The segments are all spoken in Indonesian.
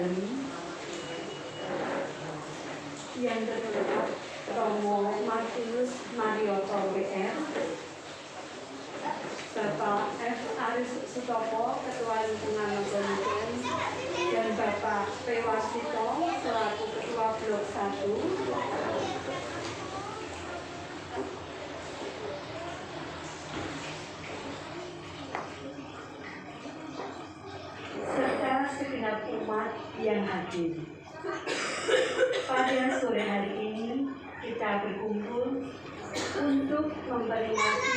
dalem yang terhormat Romo Martinus Marioto WR, Bapak F. Aris Sutopo, Ketua Lingkungan Kementerian, dan Bapak P. Wasito selaku Ketua Blok 1, serta segenap umat yang hadir. Pada sore hari ini kita berkumpul untuk memperingati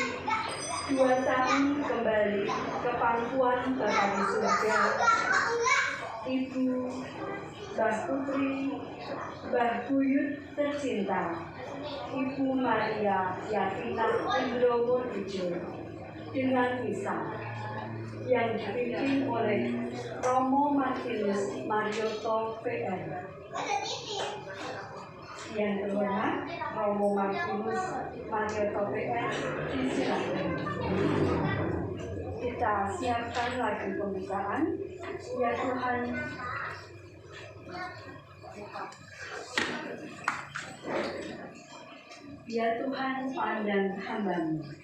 2 tahun kembali ke pangkuan Bapa di surga, Ibu Mbah Putri, Mbah Buyut tercinta, Ibu Maria Yatina Indroworejo, dengan misa yang dipimpin oleh Romo Martinus Marioto PR. Yang terhormat Romo Martinus Marioto PR, disilakan. Kita siapkan lagu pembukaan. Ya Tuhan, ya Tuhan, pandang hamba-Mu.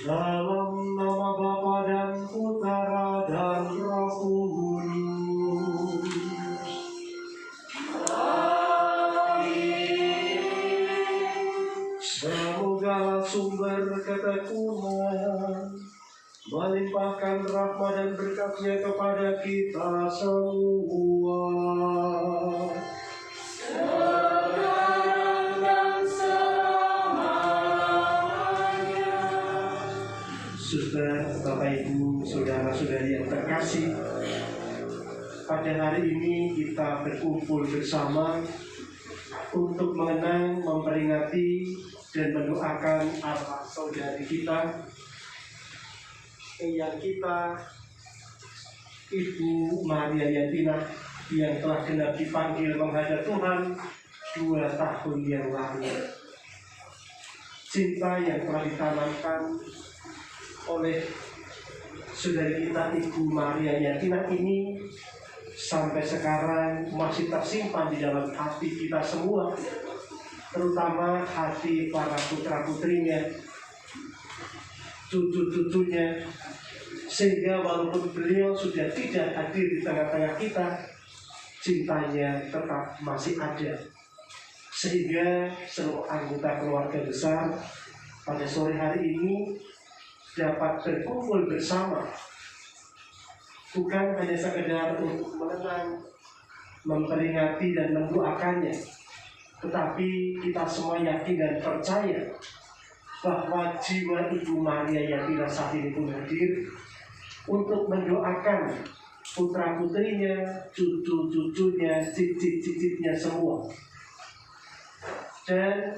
Dalam nama Bapa dan Putera dan Roh Kudus. Semoga sumber ketekunan melimpahkan rahmat dan berkat-Nya kepada kita semua. Saudara, Bapak Ibu, saudara-saudari yang terkasih, pada hari ini kita berkumpul bersama untuk mengenang, memperingati, dan mendoakan arwah saudari kita, eyang kita, Ibu Maria Yatina, yang telah genap dipanggil menghadap Tuhan 2 tahun yang lalu. Cinta yang telah ditanamkan oleh saudari kita Ibu Maria Yatina ini sampai sekarang masih tersimpan di dalam hati kita semua, terutama hati para putra-putrinya, cucu-cucunya, sehingga walaupun beliau sudah tidak hadir di tengah-tengah kita, cintanya tetap masih ada, sehingga seluruh anggota keluarga besar pada sore hari ini dapat berkumpul bersama, bukan hanya sekedar untuk mengenang, memperingati dan mendoakannya, tetapi kita semua yakin dan percaya bahwa jiwa Ibu Maria Yatina saat ini pun hadir untuk mendoakan putra-putrinya, cucu-cucunya, cicit-cicitnya semua. Dan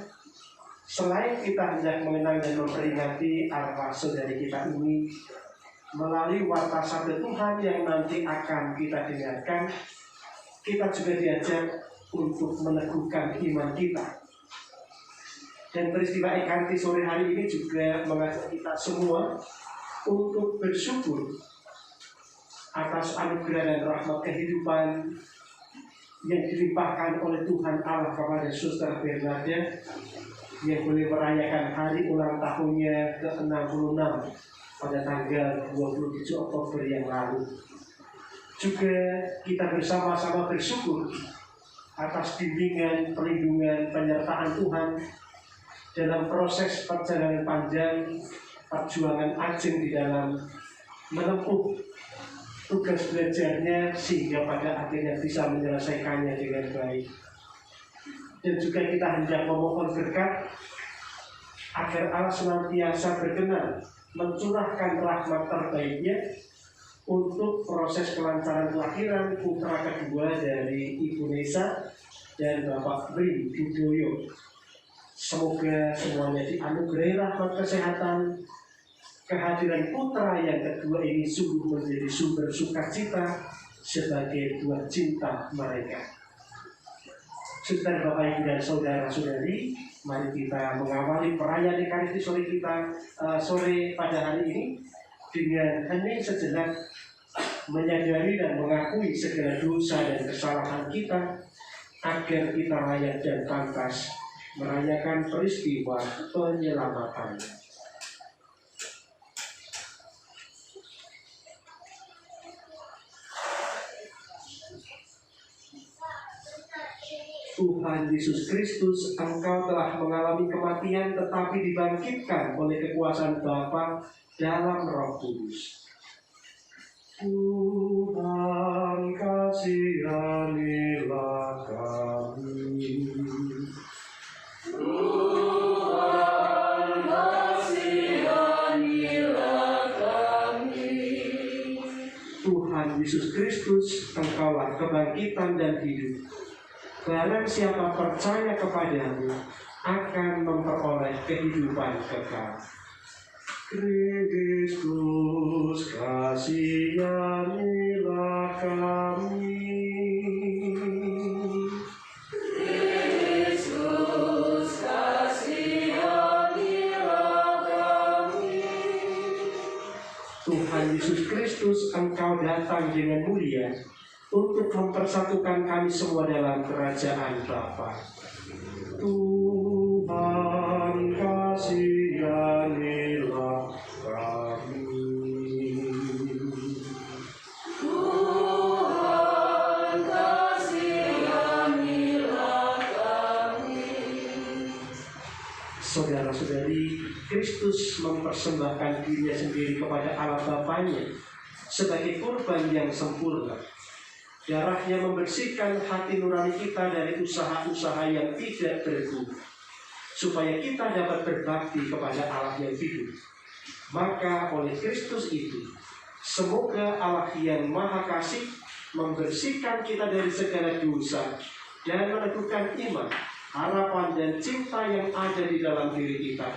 selain kita hendak mengenang dan memperingati arwah saudari kita ini melalui warta sabda Tuhan yang nanti akan kita dengarkan, kita juga diajak untuk meneguhkan iman kita. Dan peristiwa Ekaristi sore hari ini juga mengajak kita semua untuk bersyukur atas anugerah dan rahmat kehidupan yang dilimpahkan oleh Tuhan Allah kepada Suster Bernadette yang boleh merayakan hari ulang tahunnya ke-66 pada tanggal 27 Oktober yang lalu. Juga kita bersama-sama bersyukur atas bimbingan, perlindungan, penyertaan Tuhan dalam proses perjalanan panjang perjuangan Ajeng di dalam menempuh tugas belajarnya sehingga pada akhirnya bisa menyelesaikannya dengan baik. Dan juga kita hendak memohon berkat agar Allah senantiasa berkenan mencurahkan rahmat terbaiknya untuk proses kelancaran kelahiran putra kedua dari Ibu Nesa dan Bapak Bri Budoyo. Semoga semuanya dianugerahi rahmat kesehatan. Kehadiran putra yang kedua ini sungguh menjadi sumber sukacita sebagai buah cinta mereka. Saudara Bapak Ibu dan saudara-saudari, mari kita mengawali perayaan Ekaristi sore pada hari ini dengan hening sejenak menyadari dan mengakui segala dosa dan kesalahan kita agar kita layak dan pantas merayakan peristiwa penyelamatan. Tuhan Yesus Kristus, Engkau telah mengalami kematian tetapi dibangkitkan oleh kekuasaan Bapa dalam Roh Kudus. Tuhan kasihanilah kami. Tuhan kasihanilah kami. Tuhan Yesus Kristus, Engkaulah kebangkitan dan hidup. Barang siapa percaya kepadamu akan memperoleh kehidupan kekal. Kristus kasihanilah kami. Kristus kasihanilah kami. Tuhan Yesus Kristus, Engkau datang dengan mulia untuk mempersatukan kami semua dalam kerajaan Bapa. Tuhan kasihanilah kami. Tuhan kasihanilah kami. Saudara-saudari, Kristus mempersembahkan dirinya sendiri kepada Allah Bapanya sebagai kurban yang sempurna. Darahnya membersihkan hati nurani kita dari usaha-usaha yang tidak berguna, supaya kita dapat berbakti kepada Allah yang hidup. Maka oleh Kristus itu, semoga Allah yang Maha Kasih membersihkan kita dari segala dosa dan meneguhkan iman, harapan dan cinta yang ada di dalam diri kita,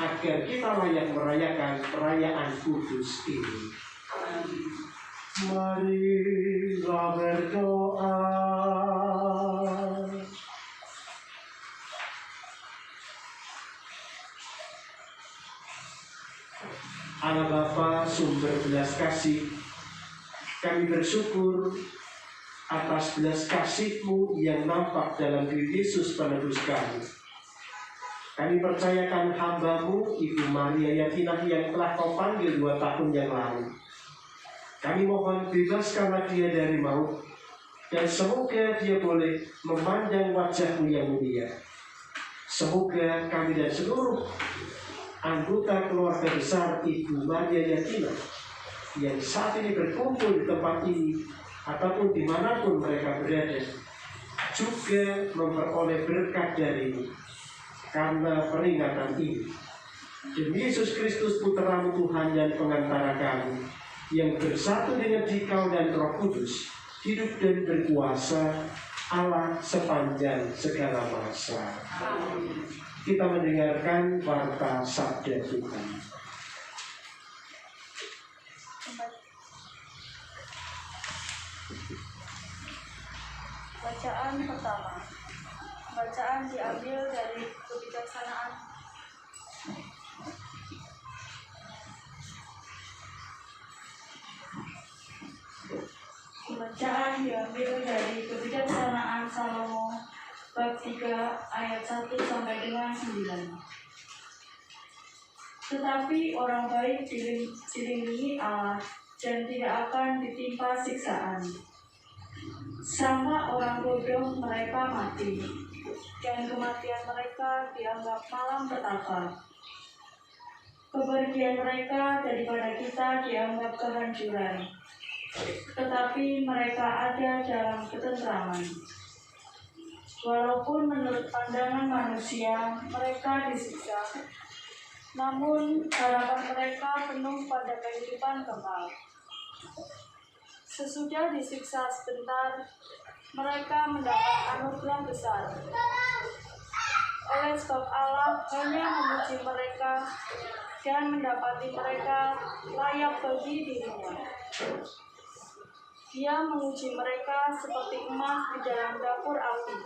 agar kita layak merayakan perayaan kudus ini. Marilah berdoa. Allah Bapa, sumber belas kasih, kami bersyukur atas belas kasih-Mu yang nampak dalam diri Yesus penebus kami. Kami percayakan hamba-Mu, Ibu Maria Yatina yang telah Kau panggil 2 tahun yang lalu. Kami mohon bebaskanlah dia dari maut, dan semoga dia boleh memandang wajah-Mu yang mulia. Semoga kami dan seluruh anggota keluarga besar Ibu Maria Yatina yang saat ini berkumpul di tempat ini ataupun dimanapun mereka berada, juga memperoleh berkat dari-Mu karena peringatan ini. Demi Yesus Kristus Putra Tuhan dan pengantara kami, yang bersatu dengan Dikau dan Roh Kudus, hidup dan berkuasa Allah sepanjang segala masa. Amin. Kita mendengarkan warta sabda Tuhan. Bacaan pertama. Bacaan diambil dari Kebijaksanaan. Bacaan diambil dari Kebijaksanaan Salomo bab 3 ayat 1 sampai dengan 9. Tetapi orang baik dilindungi Allah dan tidak akan ditimpa siksaan. Sama orang bodoh mereka mati, dan kematian mereka dianggap malam petaka. Kepergian mereka daripada kita dianggap kehancuran, tetapi mereka ada dalam ketentraman. Walaupun menurut pandangan manusia mereka disiksa, namun harapan mereka penuh pada kehidupan kekal. Sesudah disiksa sebentar, mereka mendapat anugerah besar. Oleh sebab Allah hanya memuji mereka dan mendapati mereka layak bagi dirinya. Dia menguji mereka seperti emas di dalam dapur api,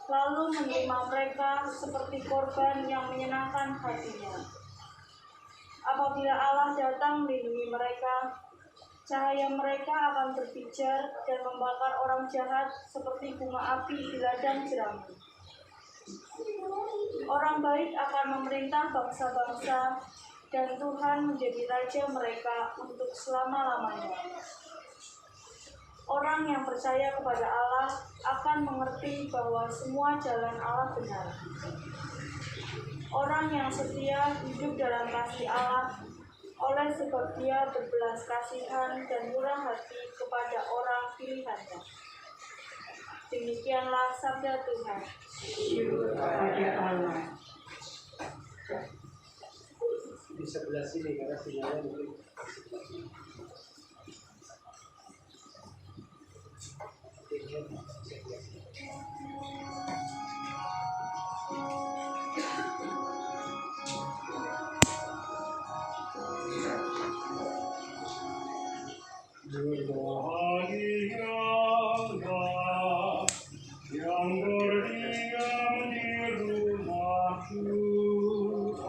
lalu menerima mereka seperti korban yang menyenangkan hatinya. Apabila Allah datang melindungi mereka, cahaya mereka akan berpijar dan membakar orang jahat seperti bunga api di ladang jerami. Orang baik akan memerintah bangsa-bangsa, dan Tuhan menjadi raja mereka untuk selama-lamanya. Orang yang percaya kepada Allah akan mengerti bahwa semua jalan Allah benar. Orang yang setia hidup dalam kasih Allah, oleh sebab dia berbelas kasihan dan murah hati kepada orang pilihannya. Demikianlah sabda Tuhan. Syukur kepada Allah. Di sebelah sini karena sinyalnya mungkin. Berbahagialah yang berdiam di rumah Tuhan.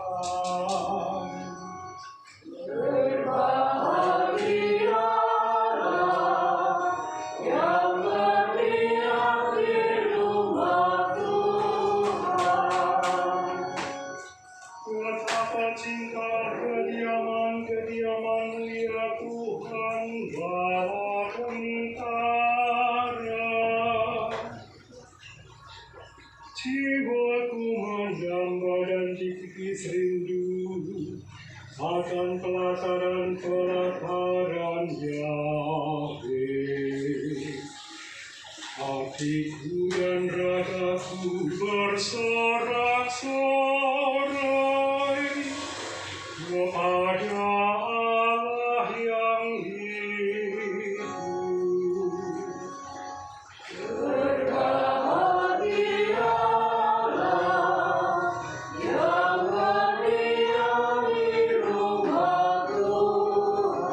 Berbahagialah yang berdiam di rumah Tuhan. Betapa cinta kediaman-kediaman ya Tuhan bala tentara. Jiwaku menjamba dan tipis rindu akan pelataran Yahweh. Hatiku dan ragaku bersorak-sorai kepada Allah yang hidup. Berbahagialah yang berdiam di rumah Tuhan.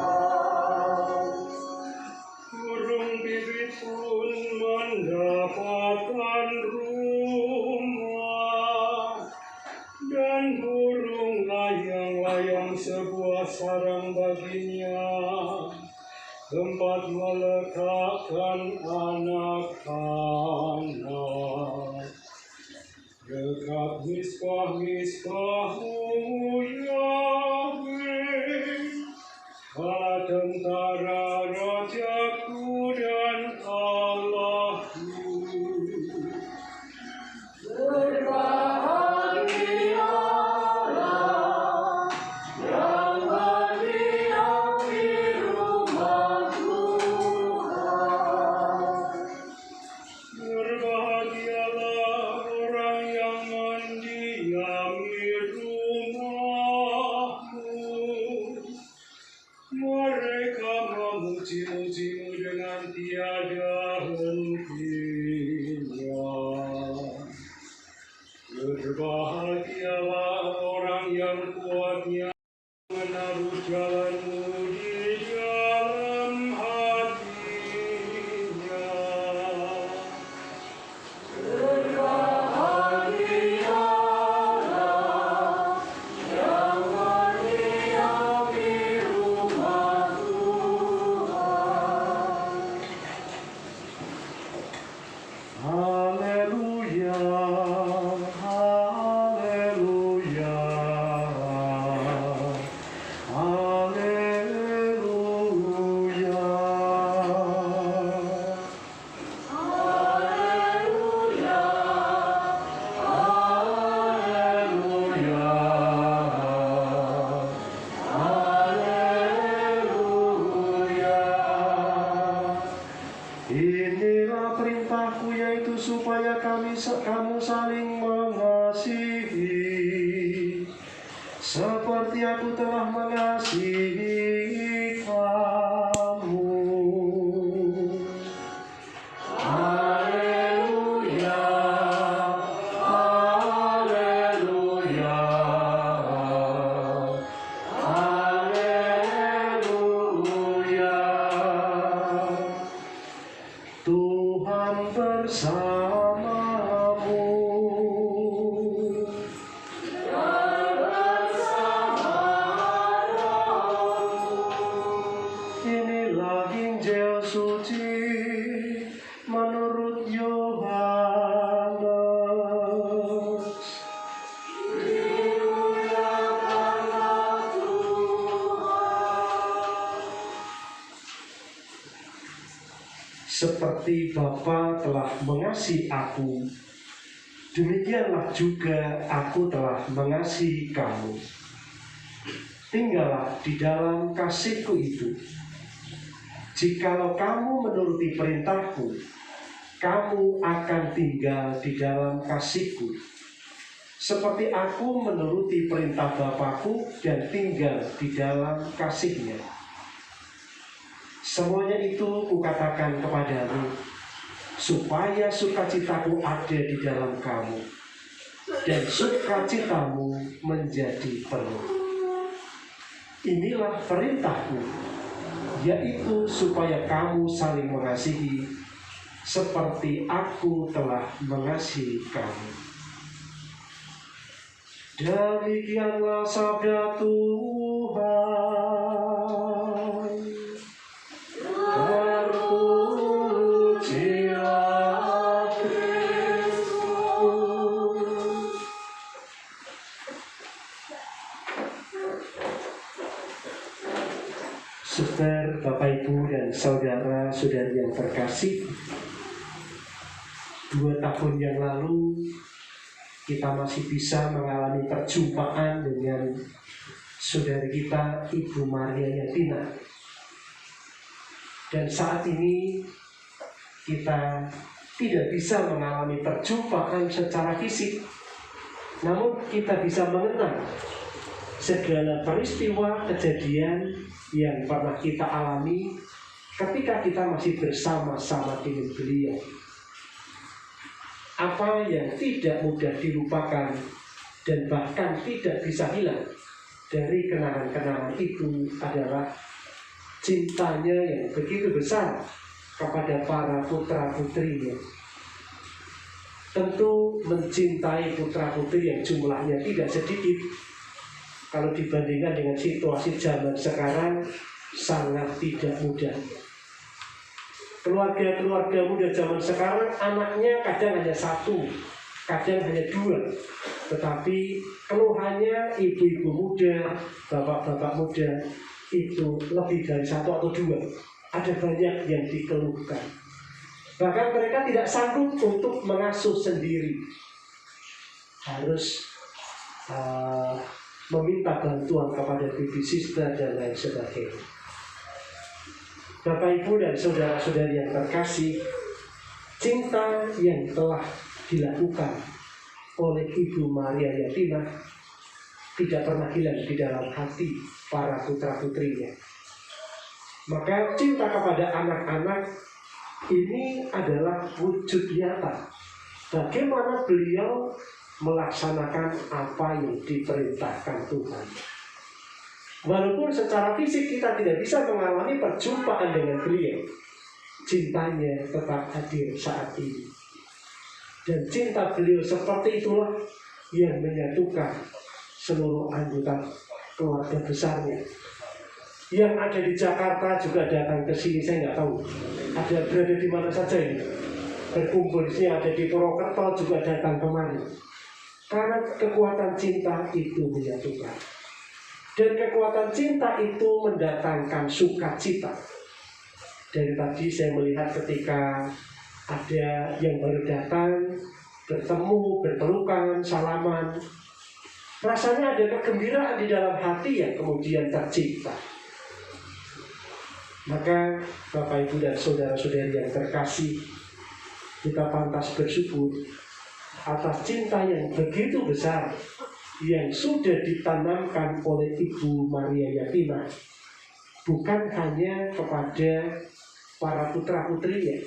Burung bibit pun mendapatkan rumah, dan burung layang-layang sebuah sarang baginya, tempat meletakkan anak-anak. Dekat misbah-misbah-Mu Yahweh, bala tentara Rajaku dan Allahku. Berbahagialah yang berdiam di rumah Tuhan. Berbahagialah orang yang mendiami rumah kuatnya menaruh jalanmu di dalam hatinya. Berbahagialah yang berdiam di rumah Tuhan. Haleluya, haleluya, haleluya, haleluya, haleluya. Inilah perintahku, yaitu supaya kamu saling mengasihi, seperti aku telah mengasihi kamu. Haleluya, haleluya, haleluya. Tuhan bersamamu. Dan bersama rohmu. Inilah Injil suci menurut Yohanes. Dimuliakanlah Tuhan. Seperti Bapa telah mengasihi aku, demikianlah juga aku telah mengasihi kamu. Tinggallah di dalam kasihku itu. Jikalau kamu menuruti perintahku, kamu akan tinggal di dalam kasihku. Seperti aku menuruti perintah Bapakku dan tinggal di dalam kasihnya. Semuanya itu kukatakan kepadamu, supaya sukacitaku ada di dalam kamu, dan sukacitamu menjadi penuh. Inilah perintahku, yaitu supaya kamu saling mengasihi, seperti aku telah mengasihi kamu. Demikianlah sabda Tuhan. Terpujilah Kristus. Saudara, Bapak, Ibu, dan saudara-saudari yang terkasih, 2 tahun yang lalu kita masih bisa mengalami perjumpaan dengan saudari kita, Ibu Maria Yatina. Dan saat ini kita tidak bisa mengalami perjumpaan secara fisik, namun kita bisa mengenang segala peristiwa kejadian yang pernah kita alami ketika kita masih bersama-sama dengan beliau. Apa yang tidak mudah dilupakan dan bahkan tidak bisa hilang dari kenangan-kenangan itu adalah cintanya yang begitu besar kepada para putra-putrinya. Tentu mencintai putra-putri yang jumlahnya tidak sedikit, kalau dibandingkan dengan situasi zaman sekarang sangat tidak mudah. Keluarga-keluarga muda zaman sekarang anaknya kadang hanya 1, kadang hanya 2, tetapi keluhannya ibu-ibu muda, bapak-bapak muda itu lebih dari 1 atau 2. Ada banyak yang dikeluhkan. Bahkan mereka tidak sanggup untuk mengasuh sendiri, harus meminta bantuan kepada babysitter dan lain sebagainya. Bapak, Ibu, dan saudara-saudari yang terkasih, cinta yang telah dilakukan oleh Ibu Maria Yatina tidak pernah hilang di dalam hati para putra-putrinya. Maka cinta kepada anak-anak ini adalah wujud nyata bagaimana beliau melaksanakan apa yang diperintahkan Tuhan. Walaupun secara fisik kita tidak bisa mengalami perjumpaan dengan beliau, cintanya tetap hadir saat ini. Dan cinta beliau seperti itulah yang menyatukan seluruh anggota keluarga besarnya. Yang ada di Jakarta juga datang ke sini, saya nggak tahu ada berada di mana saja ini. Berkumpul di sini, ada di Purwokerto juga datang kemari. Karena kekuatan cinta itu menyatukan. Dan kekuatan cinta itu mendatangkan sukacita. Dari tadi saya melihat ketika ada yang baru datang, bertemu, berpelukan, salaman, rasanya ada kegembiraan di dalam hati yang kemudian tercipta. Maka Bapak Ibu dan saudara-saudari yang terkasih, kita pantas bersyukur atas cinta yang begitu besar yang sudah ditanamkan oleh Ibu Maria Yatina, bukan hanya kepada para putra-putrinya.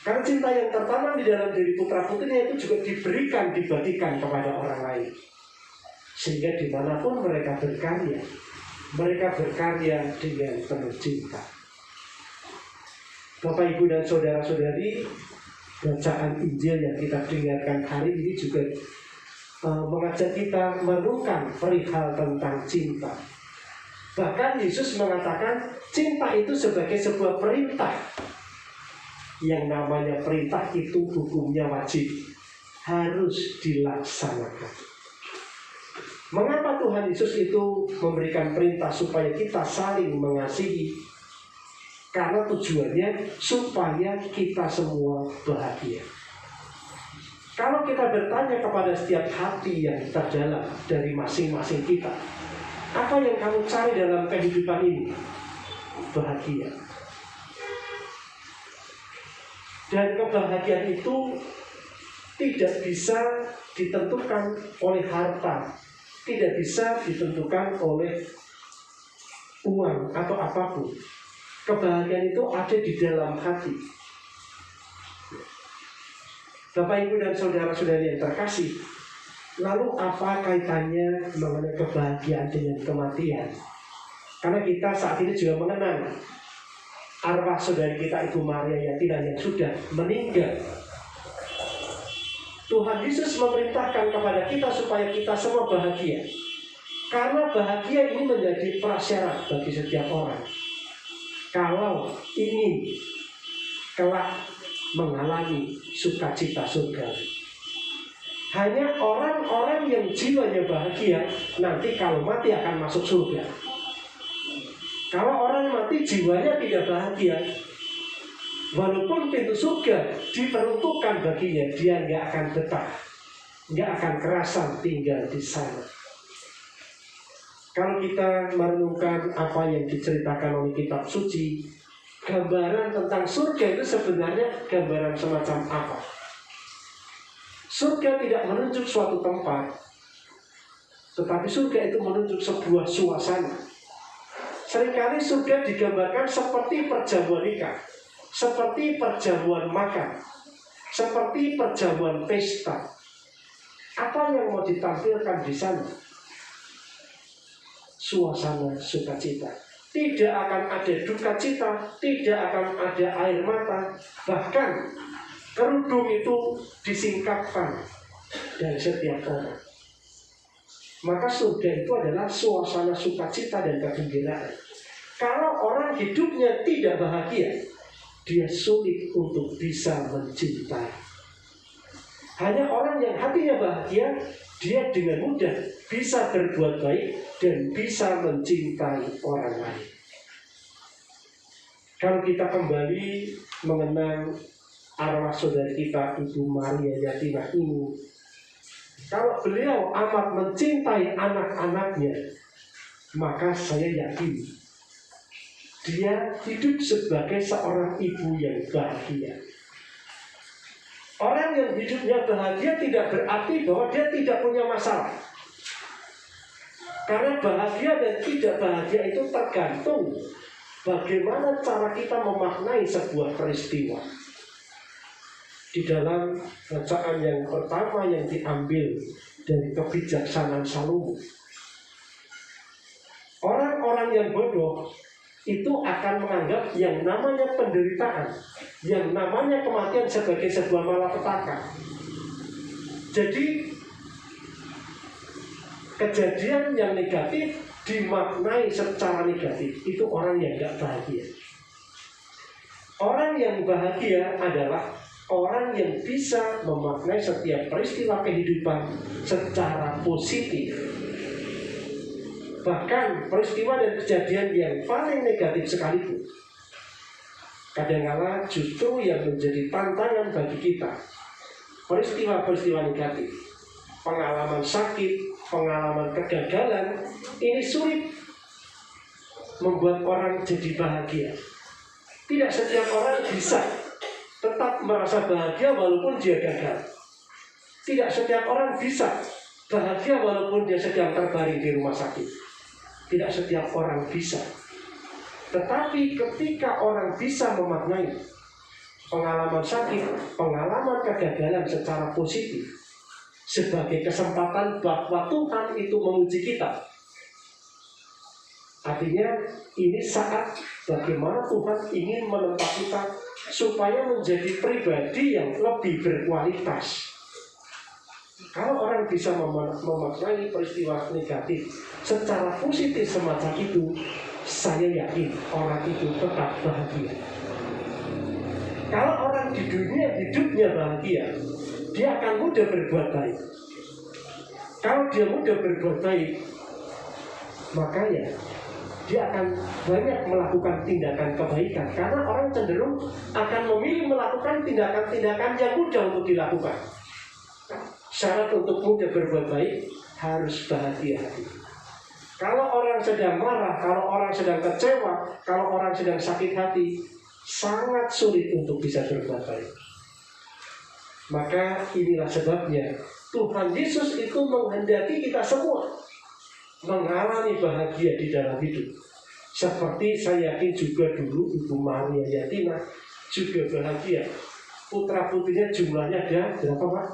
Karena cinta yang tertanam di dalam diri putra-putrinya itu juga diberikan, dibagikan kepada orang lain. Sehingga dimanapun mereka berkarya dengan penuh cinta. Bapak, Ibu, dan saudara-saudari, bacaan Injil yang kita dengarkan hari ini juga mengajak kita merenungkan perihal tentang cinta. Bahkan Yesus mengatakan cinta itu sebagai sebuah perintah. Yang namanya perintah itu hukumnya wajib, harus dilaksanakan. Mengapa Tuhan Yesus itu memberikan perintah supaya kita saling mengasihi? Karena tujuannya supaya kita semua bahagia. Kalau kita bertanya kepada setiap hati yang terdalam dari masing-masing kita, apa yang kamu cari dalam kehidupan ini? Bahagia. Dan kebahagiaan itu tidak bisa ditentukan oleh harta, tidak bisa ditentukan oleh uang atau apapun. Kebahagiaan itu ada di dalam hati. Bapak, Ibu, dan saudara-saudari yang terkasih, lalu apa kaitannya mengenai kebahagiaan dengan kematian? Karena kita saat ini juga mengenang arwah saudari kita Ibu Maria Yatina yang sudah meninggal. Tuhan Yesus memerintahkan kepada kita supaya kita semua bahagia. Karena bahagia ini menjadi prasyarat bagi setiap orang. Kalau ingin kelak mengalami sukacita surga. Hanya orang-orang yang jiwanya bahagia nanti kalau mati akan masuk surga. Kalau orang mati jiwanya tidak bahagia, walaupun pintu surga diperuntukkan baginya, dia nggak akan betah, nggak akan kerasan tinggal di sana. Kalau kita merenungkan apa yang diceritakan oleh kitab suci, gambaran tentang surga itu sebenarnya gambaran semacam apa? Surga tidak menunjuk suatu tempat, tetapi surga itu menunjuk sebuah suasana. Seringkali surga digambarkan seperti perjamuan nikah, seperti perjamuan makan, seperti perjamuan pesta. Apa yang mau ditampilkan di sana? Suasana sukacita. Tidak akan ada duka cita, tidak akan ada air mata, bahkan kerudung itu disingkapkan dari setiap orang. Maka surga itu adalah suasana sukacita dan kegembiraan. Kalau orang hidupnya tidak bahagia, dia sulit untuk bisa mencintai. Hanya orang yang hatinya bahagia, dia dengan mudah bisa berbuat baik dan bisa mencintai orang lain. Kalau kita kembali mengenang arwah saudari kita Ibu Maria Yatina ini, kalau beliau amat mencintai anak-anaknya, maka saya yakin dia hidup sebagai seorang ibu yang bahagia. Orang yang hidupnya bahagia tidak berarti bahwa dia tidak punya masalah. Karena bahagia dan tidak bahagia itu tergantung bagaimana cara kita memaknai sebuah peristiwa. di dalam bacaan yang pertama yang diambil dari kebijaksanaan Salomo. Orang-orang yang bodoh itu akan menganggap yang namanya penderitaan, yang namanya kematian sebagai sebuah malapetaka. Jadi kejadian yang negatif dimaknai secara negatif, itu orang yang gak bahagia. Orang yang bahagia adalah orang yang bisa memaknai setiap peristiwa kehidupan secara positif. Bahkan peristiwa dan kejadian yang paling negatif sekalipun, kadang-kala justru yang menjadi tantangan bagi kita, peristiwa-peristiwa negatif, pengalaman sakit, pengalaman kegagalan, ini sulit membuat orang jadi bahagia. Tidak setiap orang bisa tetap merasa bahagia walaupun dia gagal. Tidak setiap orang bisa bahagia walaupun dia sedang terbaring di rumah sakit. Tidak setiap orang bisa. Tetapi ketika orang bisa memaknai pengalaman sakit, pengalaman kegagalan secara positif sebagai kesempatan bahwa Tuhan itu menguji kita, artinya ini saat bagaimana Tuhan ingin menempa kita supaya menjadi pribadi yang lebih berkualitas. Kalau orang bisa memaknai peristiwa negatif secara positif semacam itu, saya yakin orang itu tetap bahagia. Kalau orang di dunia hidupnya bahagia, dia akan mudah berbuat baik. Kalau dia mudah berbuat baik, maka ya dia akan banyak melakukan tindakan kebaikan. Karena orang cenderung akan memilih melakukan tindakan-tindakan yang mudah untuk dilakukan. Syarat untuk mudah berbuat baik harus bahagia hati. Kalau orang sedang marah, kalau orang sedang kecewa, kalau orang sedang sakit hati, sangat sulit untuk bisa berbuat baik. Maka inilah sebabnya Tuhan Yesus itu menghendaki kita semua mengalami bahagia di dalam hidup. Seperti saya yakin juga dulu Ibu Maria Yatina juga bahagia. Putra-putrinya jumlahnya ada berapa, Pak?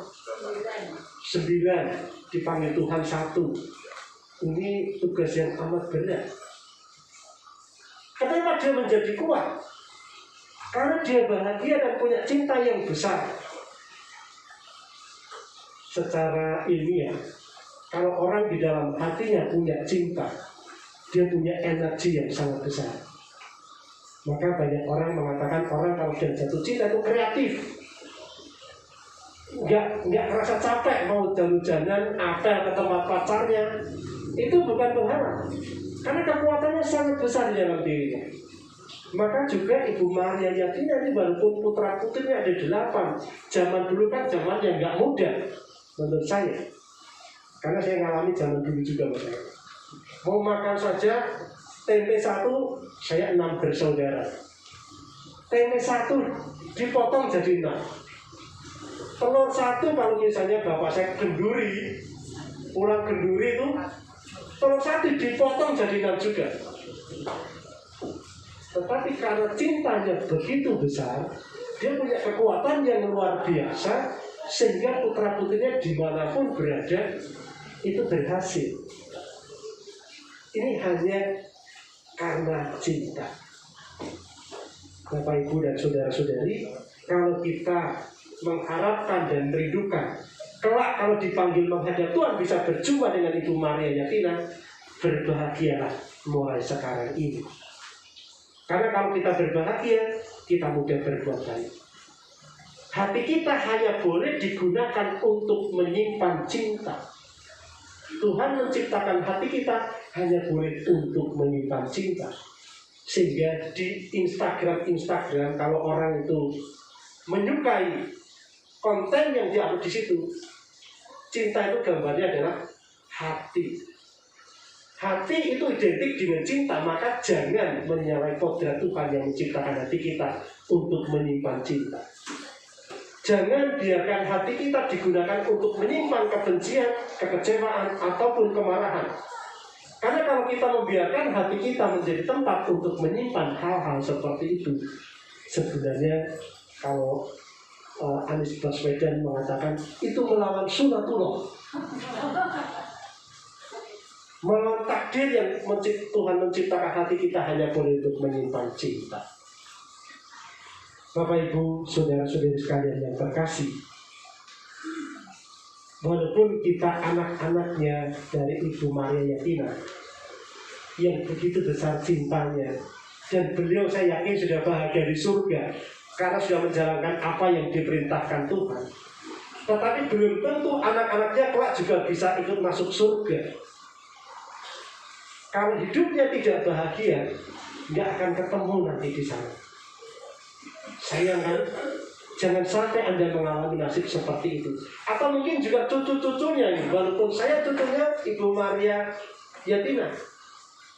9. Dipanggil Tuhan 1. Ini tugas yang amat berat. Kenapa dia menjadi kuat? Karena dia bahagia dan punya cinta yang besar. Secara ilmiah, kalau orang di dalam hatinya punya cinta, dia punya energi yang sangat besar. Maka banyak orang mengatakan orang kalau sudah jatuh cinta itu kreatif, nggak merasa capek mau jalan-jalan apel ke tempat pacarnya. Itu bukan pengharap, karena kekuatannya sangat besar di dalam dirinya. Maka juga Ibu Maria Yatina ini walaupun putra putrinya ada 8, zaman dulu kan zaman yang nggak mudah menurut saya, karena saya ngalami zaman dulu juga. Mau makan saja tempe 1, saya 6 bersaudara. Tempe 1 dipotong jadi 6. Telur 1 kalau misalnya bapak saya genduri, pulang genduri itu telur 1 dipotong jadi 6 juga. Tetapi karena cintanya begitu besar, dia punya kekuatan yang luar biasa, sehingga putra-putrinya dimanapun berada itu berhasil. Ini hanya karena cinta. Bapak, Ibu, dan saudara-saudari, kalau kita mengharapkan dan merindukan kelak kalau dipanggil menghadap Tuhan bisa berjumpa dengan Ibu Maria Yatina, berbahagialah mulai sekarang ini. Karena kalau kita berbahagia, kita mudah berbuat baik. Hati kita hanya boleh digunakan untuk menyimpan cinta. Tuhan menciptakan hati kita hanya boleh untuk menyimpan cinta. Sehingga di Instagram kalau orang itu menyukai konten yang diupload di situ, cinta itu gambarnya adalah hati. Hati itu identik dengan cinta, maka jangan menyalahi kodrat Tuhan yang menciptakan hati kita untuk menyimpan cinta. Jangan biarkan hati kita digunakan untuk menyimpan kebencian, kekecewaan, ataupun kemarahan. Karena kalau kita membiarkan hati kita menjadi tempat untuk menyimpan hal-hal seperti itu, sebenarnya kalau Anies Baswedan mengatakan itu melawan sunatullah, melawan takdir yang Tuhan menciptakan hati kita hanya boleh untuk menyimpan cinta. Bapak Ibu, saudara-saudari sekalian yang terkasih, walaupun kita anak-anaknya dari Ibu Maria Yatina yang begitu besar cintanya, dan beliau saya yakin sudah bahagia di surga karena sudah menjalankan apa yang diperintahkan Tuhan, tetapi belum tentu anak-anaknya kelak juga bisa ikut masuk surga. Kalau hidupnya tidak bahagia, nggak akan ketemu nanti di sana. Sayang kan? Jangan sampai Anda mengalami nasib seperti itu. Atau mungkin juga cucu-cucunya, walaupun saya cucunya Ibu Maria Yatina,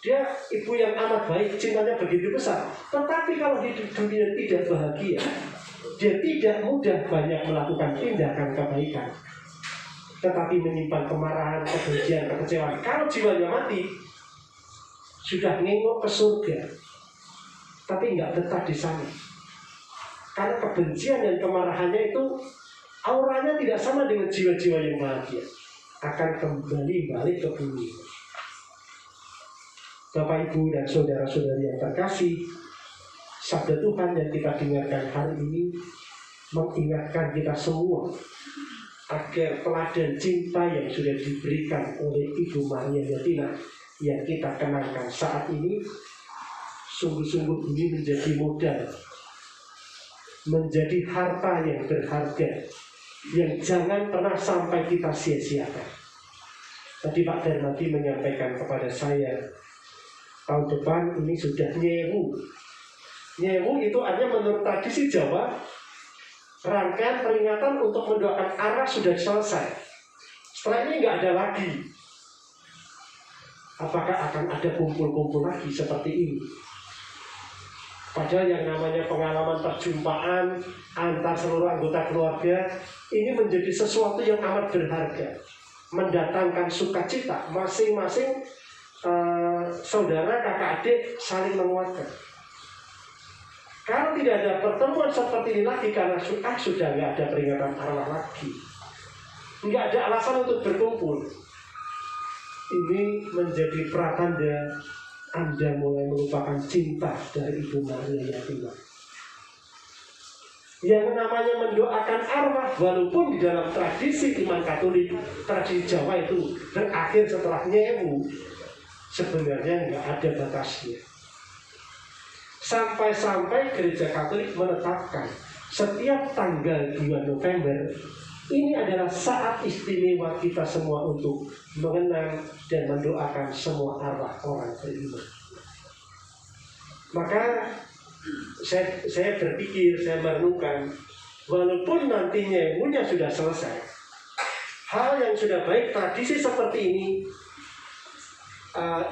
dia ibu yang amat baik, cintanya begitu besar. Tetapi kalau hidup dunia tidak bahagia, dia tidak mudah banyak melakukan tindakan kebaikan, tetapi menyimpan kemarahan, kebencian, kekecewaan. Kalau jiwanya mati, sudah nengok ke surga, tapi nggak betah di sana. Karena kebencian dan kemarahannya itu auranya tidak sama dengan jiwa-jiwa yang bahagia, akan kembali balik ke bumi. Bapak Ibu dan saudara-saudari yang terkasih, sabda Tuhan yang kita dengarkan hari ini mengingatkan kita semua agar teladan cinta yang sudah diberikan oleh Ibu Maria Yatina yang kita kenalkan saat ini sungguh-sungguh ini menjadi modal, menjadi harta yang berharga yang jangan pernah sampai kita sia-siakan. Tadi Pak Darmadi menyampaikan kepada saya, tahun depan ini sudah Nyewu. Nyewu itu artinya menurut tradisi Jawa, rangkaian peringatan untuk mendoakan arwah sudah selesai. Setelah ini nggak ada lagi. Apakah akan ada kumpul-kumpul lagi seperti ini? Padahal yang namanya pengalaman perjumpaan antar seluruh anggota keluarga ini menjadi sesuatu yang amat berharga, mendatangkan sukacita, masing-masing saudara, kakak adik saling menguatkan. Kalau tidak ada pertemuan seperti ini lagi karena sudah nggak ada peringatan arwah lagi, nggak ada alasan untuk berkumpul. Ini menjadi pratanda Anda mulai melupakan cinta dari Ibu Maria Yatina. Yang namanya mendoakan arwah, walaupun di dalam tradisi iman Katolik, tradisi Jawa itu berakhir setelah Nyewu, sebenarnya nggak ada batasnya. Sampai-sampai Gereja Katolik menetapkan setiap tanggal 2 November ini adalah saat istimewa kita semua untuk mengenang dan mendoakan semua arwah orang beriman. Maka saya berpikir, saya merenungkan, walaupun nantinya Nyewu sudah selesai, hal yang sudah baik, tradisi seperti ini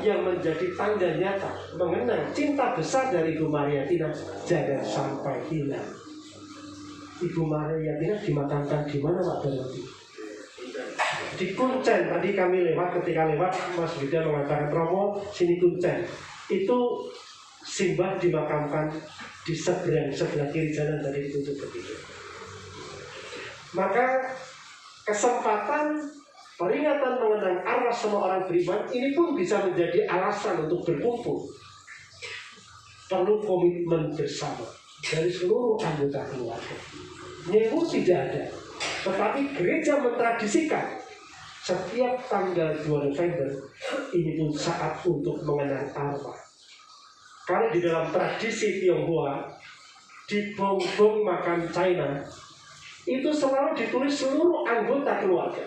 yang menjadi tanda nyata mengenang cinta besar dari Ibu Maria Yatina jangan sampai hilang. Ibu Maria Yatina dimakamkan di mana Pak Darmadi? Di Kuncen. Tadi kami ketika lewat Mas Wida mengatakan Romo sini Kuncen. Itu simbah dimakamkan di sebelah kiri jalan dari ditutup begitu. Maka kesempatan peringatan mengenang arwah semua orang beriman ini pun bisa menjadi alasan untuk berkumpul. Perlu komitmen bersama dari seluruh anggota keluarga. Nyewu tidak ada, tetapi gereja mentradisikan setiap tanggal 2 November ini pun saat untuk mengenang arwah. Kalau di dalam tradisi Tionghoa di bongbong makam China itu selalu ditulis seluruh anggota keluarga.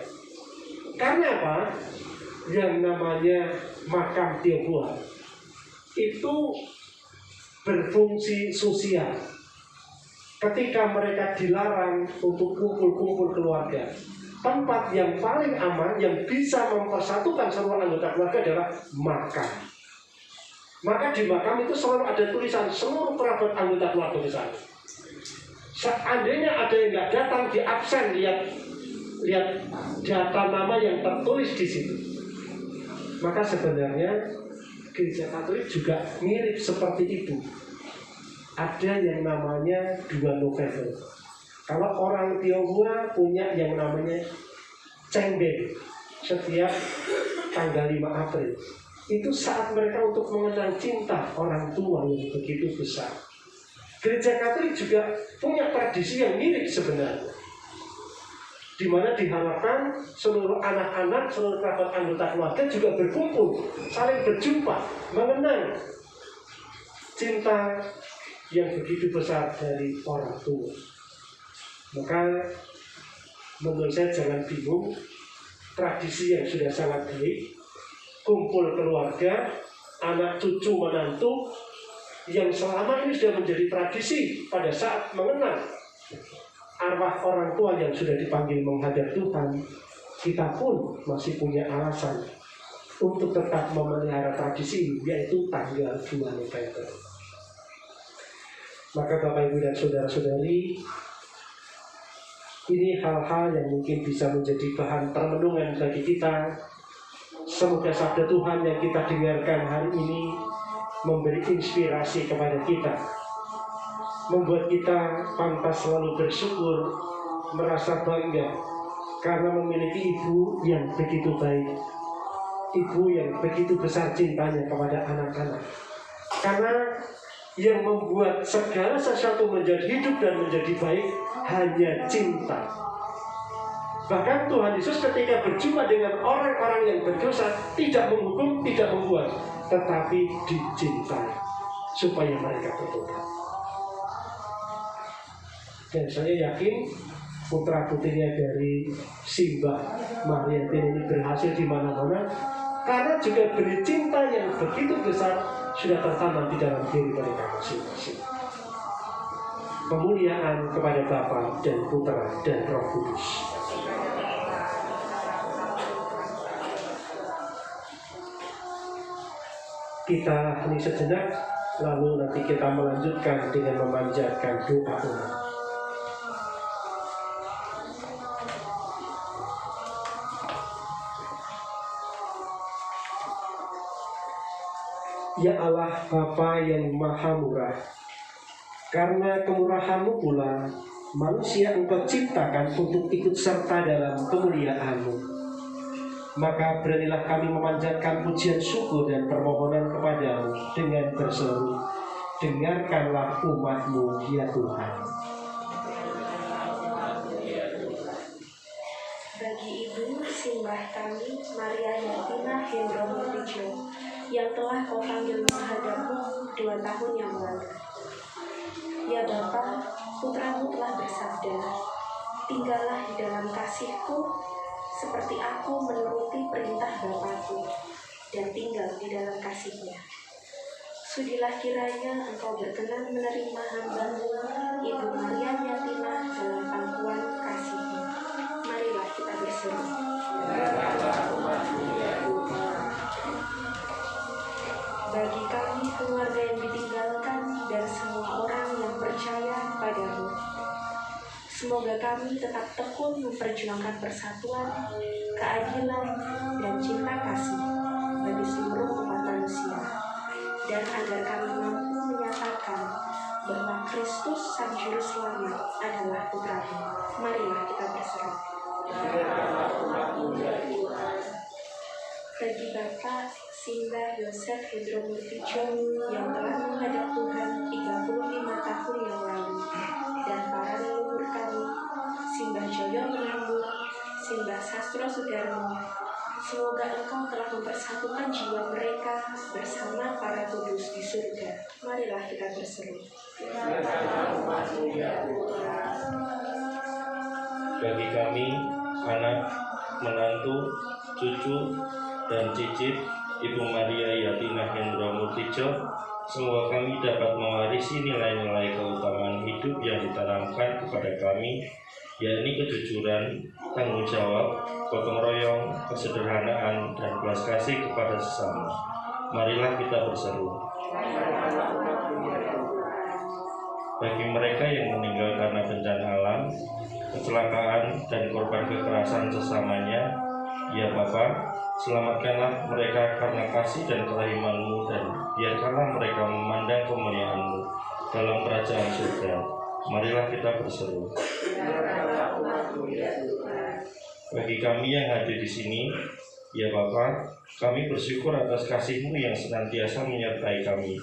Karena apa? Yang namanya makam Tionghoa itu berfungsi sosial. Ketika mereka dilarang untuk kumpul-kumpul keluarga, tempat yang paling aman yang bisa mempersatukan seluruh anggota keluarga adalah makam. Maka di makam itu selalu ada tulisan seluruh kerabat anggota keluarga di sana. Seandainya ada yang nggak datang, di absen, lihat data nama yang tertulis di situ. Maka sebenarnya Gereja Katolik juga mirip seperti itu. Ada yang namanya 2 November. Kalau orang Tionghoa punya yang namanya Cengbeng setiap tanggal 5 April. Itu saat mereka untuk mengenang cinta orang tua yang begitu besar. Gereja Katolik juga punya tradisi yang mirip sebenarnya, di mana diharapkan seluruh anak-anak, seluruh kerabat anggota keluarga juga berkumpul, saling berjumpa, mengenang cinta yang begitu besar dari orang tua. Maka menurut saya jangan bingung, tradisi yang sudah sangat baik, kumpul keluarga, anak cucu menantu, yang selama ini sudah menjadi tradisi pada saat mengenang arwah orang tua yang sudah dipanggil menghadap Tuhan. Kita pun masih punya alasan untuk tetap memelihara tradisi ini, yaitu tanggal 2 November. Maka Bapak Ibu dan Saudara-saudari, ini hal-hal yang mungkin bisa menjadi bahan permenungan bagi kita. Semoga sabda Tuhan yang kita dengarkan hari ini memberi inspirasi kepada kita, membuat kita pantas selalu bersyukur, merasa bangga karena memiliki ibu yang begitu baik, ibu yang begitu besar cintanya kepada anak-anak. Karena yang membuat segala sesuatu menjadi hidup dan menjadi baik hanya cinta. Bahkan Tuhan Yesus ketika berjumpa dengan orang-orang yang berdosa tidak menghukum, tidak membuat, tetapi dicintai supaya mereka bertobat. Dan saya yakin putra-putrinya dari Simbah Mariatin ini berhasil di mana-mana karena juga benih cinta yang begitu besar sudah tertanam di dalam diri mereka masing-masing. Kemuliaan kepada Bapa dan Putra dan Roh Kudus. Kita hening sejenak, lalu nanti kita melanjutkan dengan memanjatkan doa umat. Ya Allah Bapa yang Maha Murah, karena kemurahan-Mu pula manusia Engkau ciptakan untuk ikut serta dalam kemuliaan-Mu. Maka beranilah kami memanjatkan pujian syukur dan permohonan kepada-Mu dengan berseru, dengarkanlah umat-Mu ya Tuhan. Bagi Ibu Simbah kami Maria Yatina Hendro Murtijo yang telah Kau panggil menghadap-Mu 2 tahun yang lalu. Ya Bapa, putra-Mu telah bersabda, tinggallah di dalam kasih-Ku seperti aku menuruti perintah Bapa-Ku dan tinggal di dalam kasih-Nya. Sudilah kiranya Engkau berkenan menerima hamba-Mu Ibu Maria Yatina dalam pangkuan kasih-Mu. Marilah kita berseru. Bagi kami keluarga yang ditinggalkan dan semua orang yang percaya padamu, semoga kami tetap tekun memperjuangkan persatuan, keadilan, dan cinta kasih bagi seluruh umat manusia, dan agar kami mampu menyatakan bahwa Kristus Sang Juru Selamat adalah Putra-Mu. Marilah kita berseru. Bagi Bapak Simbah Yosef Hendro Murtijo yang telah menghadap Tuhan 35 tahun yang lalu, dan para leluhur kami, Simbah Joyo Menambur, Simbah Sastro Sudarmo, semoga Engkau telah mempersatukan jiwa mereka bersama para kudus di surga. Marilah kita berseru. Bagi kami, anak, menantu, cucu, dan cicit Ibu Maria Yatina Hendro Murtijo, semoga kami dapat mewarisi nilai-nilai keutamaan hidup yang ditanamkan kepada kami, yakni kejujuran, tanggung jawab, gotong royong, kesederhanaan, dan belas kasih kepada sesama. Marilah kita berseru. Bagi mereka yang meninggal karena bencana alam, kecelakaan, dan korban kekerasan sesamanya, ya Bapa, selamatkanlah mereka karena kasih dan kerahiman-Mu, dan biarkanlah mereka memandang kemuliaan-Mu dalam kerajaan surga. Marilah kita berseru. Dengarkanlah umat-Mu ya Tuhan. Bagi kami yang hadir di sini, ya Bapa, kami bersyukur atas kasih-Mu yang senantiasa menyertai kami.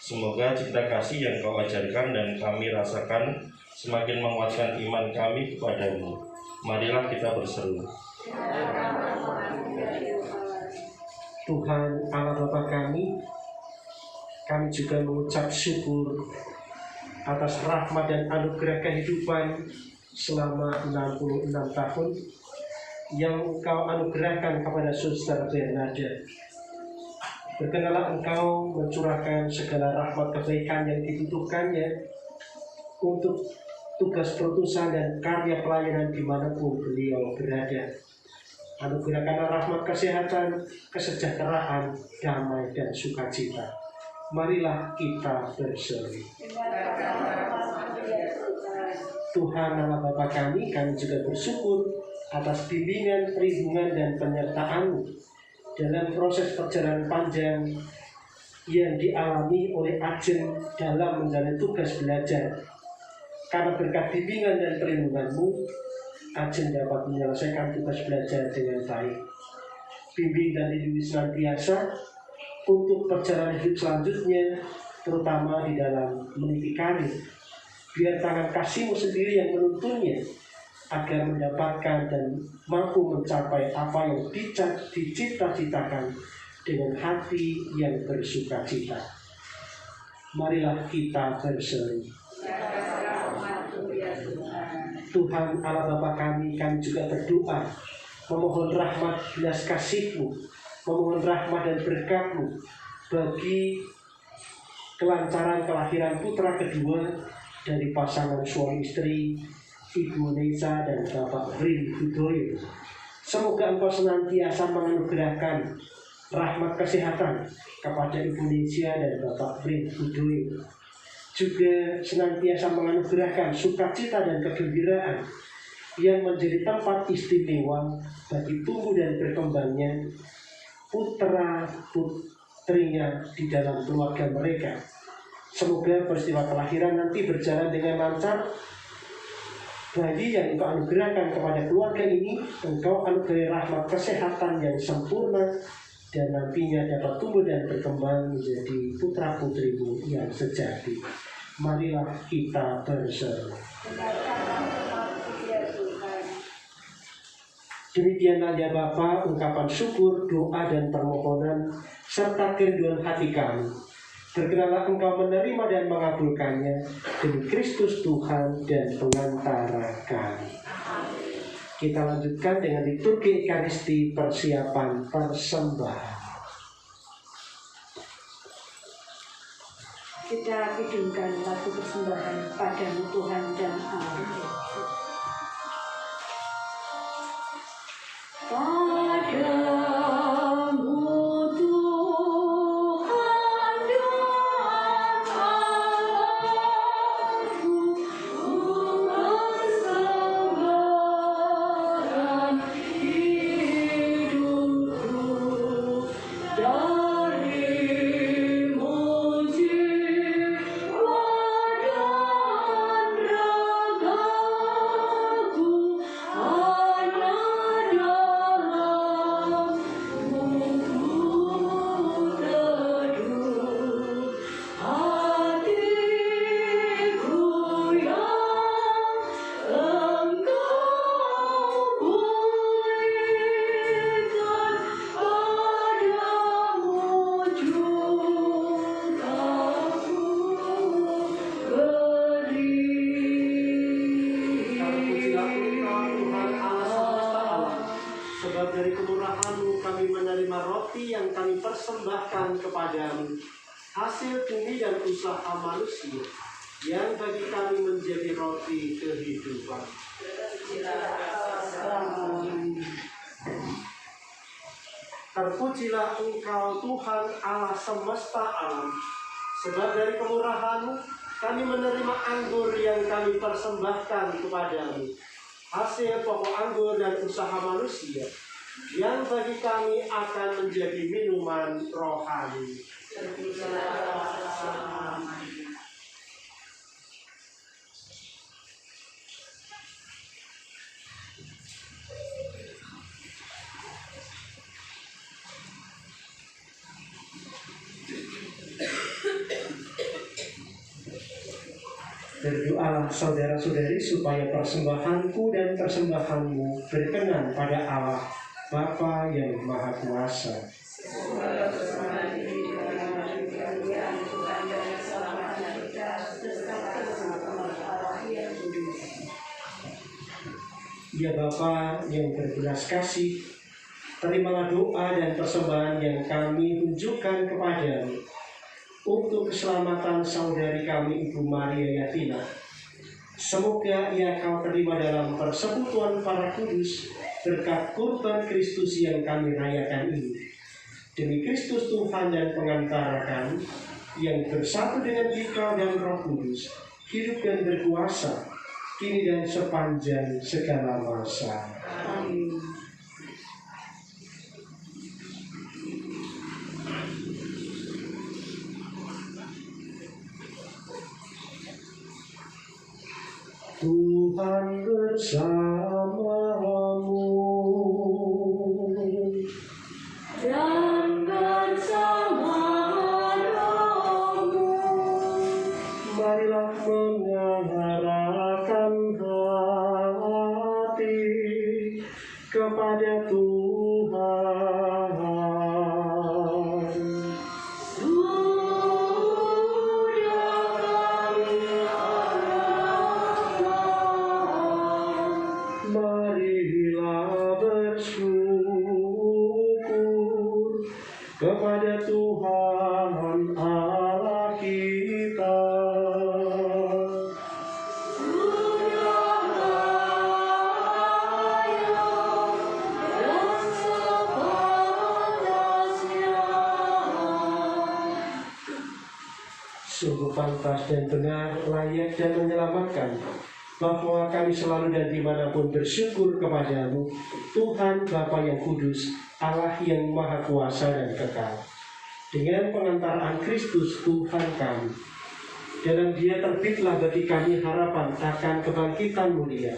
Semoga cinta kasih yang Kau ajarkan dan kami rasakan semakin menguatkan iman kami kepadamu. Marilah kita berseru. Dengarkanlah umat-Mu ya Tuhan. Tuhan Allah Bapa kami juga mengucap syukur atas rahmat dan anugerah kehidupan selama 66 tahun yang Engkau anugerahkan kepada Suster Bernadette. Berkenalah Engkau mencurahkan segala rahmat kebaikan yang dibutuhkannya untuk tugas perutusan dan karya pelayanan dimanapun beliau berada. Anugerahkanlah rahmat kesehatan, kesejahteraan, damai, dan sukacita. Marilah kita berseru. Dengarkanlah umat-Mu ya Tuhan. Tuhan Allah Bapa kami juga bersyukur atas bimbingan, perlindungan, dan penyertaan-Mu dalam proses perjalanan panjang yang dialami oleh Ajeng dalam menjalani tugas belajar. Karena berkat bimbingan dan perlindungan-Mu, Ajeng dapat menyelesaikan tugas belajar dengan baik. Bimbing dan lindungi senantiasa untuk perjalanan hidup selanjutnya, terutama di dalam meniti karir. Biar tangan kasih-Mu sendiri yang menuntunnya, agar mendapatkan dan mampu mencapai apa yang dicita-citakan dengan hati yang bersuka cita. Marilah kita berseru. Dengarkanlah umat-Mu ya Tuhan. Tuhan Allah Bapa kami juga berdoa memohon rahmat belas kasih-Mu, memohon rahmat dan berkat-Mu bagi kelancaran kelahiran putra kedua dari pasangan suami istri Ibu Neza dan Bapak Rin Budoyo. Semoga Engkau senantiasa menganugerahkan rahmat kesehatan kepada Ibu Neza dan Bapak Rin Budoyo. Juga senantiasa menganugerahkan sukacita dan kegembiraan yang menjadi tempat istimewa bagi tumbuh dan berkembangnya putra-putrinya di dalam keluarga mereka. Semoga peristiwa kelahiran nanti berjalan dengan lancar. Bayi yang Engkau anugerahkan kepada keluarga ini, Engkau anugerahi rahmat kesehatan yang sempurna dan nantinya dapat tumbuh dan berkembang menjadi putra-putrimu yang sejati. Marilah kita berseru. Dengarkanlah umat-Mu ya Tuhan. Demikianlah ya Bapa, ungkapan syukur, doa dan permohonan serta kerinduan hati kami. Berkenalah Engkau menerima dan mengabulkannya demi Kristus Tuhan dan pengantara kami. Kita lanjutkan dengan liturgi Ekaristi persiapan persembahan. Kita kidungkan lagu persembahan padamu Tuhan dan Allah. Padamu Tuhan dan Allahku, persembahkan hidupku darimu jiwa dan ragaku, hanya dalam teduh hatiku yang Engkau pulihkan, padamu juga ku Terpujilah Engkau Tuhan Allah semesta alam. Sebab dari kemurahan-Mu kami menerima roti yang kami persembahkan kepadamu, hasil bumi dan usaha manusia, yang bagi kami menjadi roti kehidupan. Terpujilah Engkau Tuhan Allah semesta alam. Sebab dari kemurahan-Mu kami menerima anggur yang kami persembahkan kepadamu, hasil pokok anggur dan usaha manusia, yang bagi kami akan menjadi minuman rohani. Berdoalah saudara-saudari supaya persembahanku dan persembahanmu berkenan pada Allah Bapa yang Maha Kuasa. Semoga persembahan ini dengan kemuliaan Tuhan dan keselamatan kita serta keselamatan Allah yang kudus. Ya Bapa yang berbelas kasih, terimalah doa dan persembahan yang kami tunjukkan kepadamu untuk keselamatan saudari kami Ibu Maria Yatina. Semoga ia kau terima dalam persekutuan para kudus berkat kurban Kristus yang kami rayakan ini. Demi Kristus Tuhan dan pengantara kami, yang bersatu dengan Dikau dan Roh Kudus, hidup dan berkuasa, kini dan sepanjang segala masa. Amin. Tuhan bersamamu Dan bersama rohmu. marilah mengarahkan hati kepada Tuhan. Marilah bersyukur kepada Tuhan Allah kita. Sungguh pantas dan benar, layak dan menyelamatkan, bahwa kami selalu dan dimanapun bersyukur kepadamu, Tuhan Bapa yang kudus, Allah yang maha kuasa dan kekal. Dengan pengantaraan Kristus Tuhan kami, dalam Dia terbitlah bagi kami harapan akan kebangkitan mulia,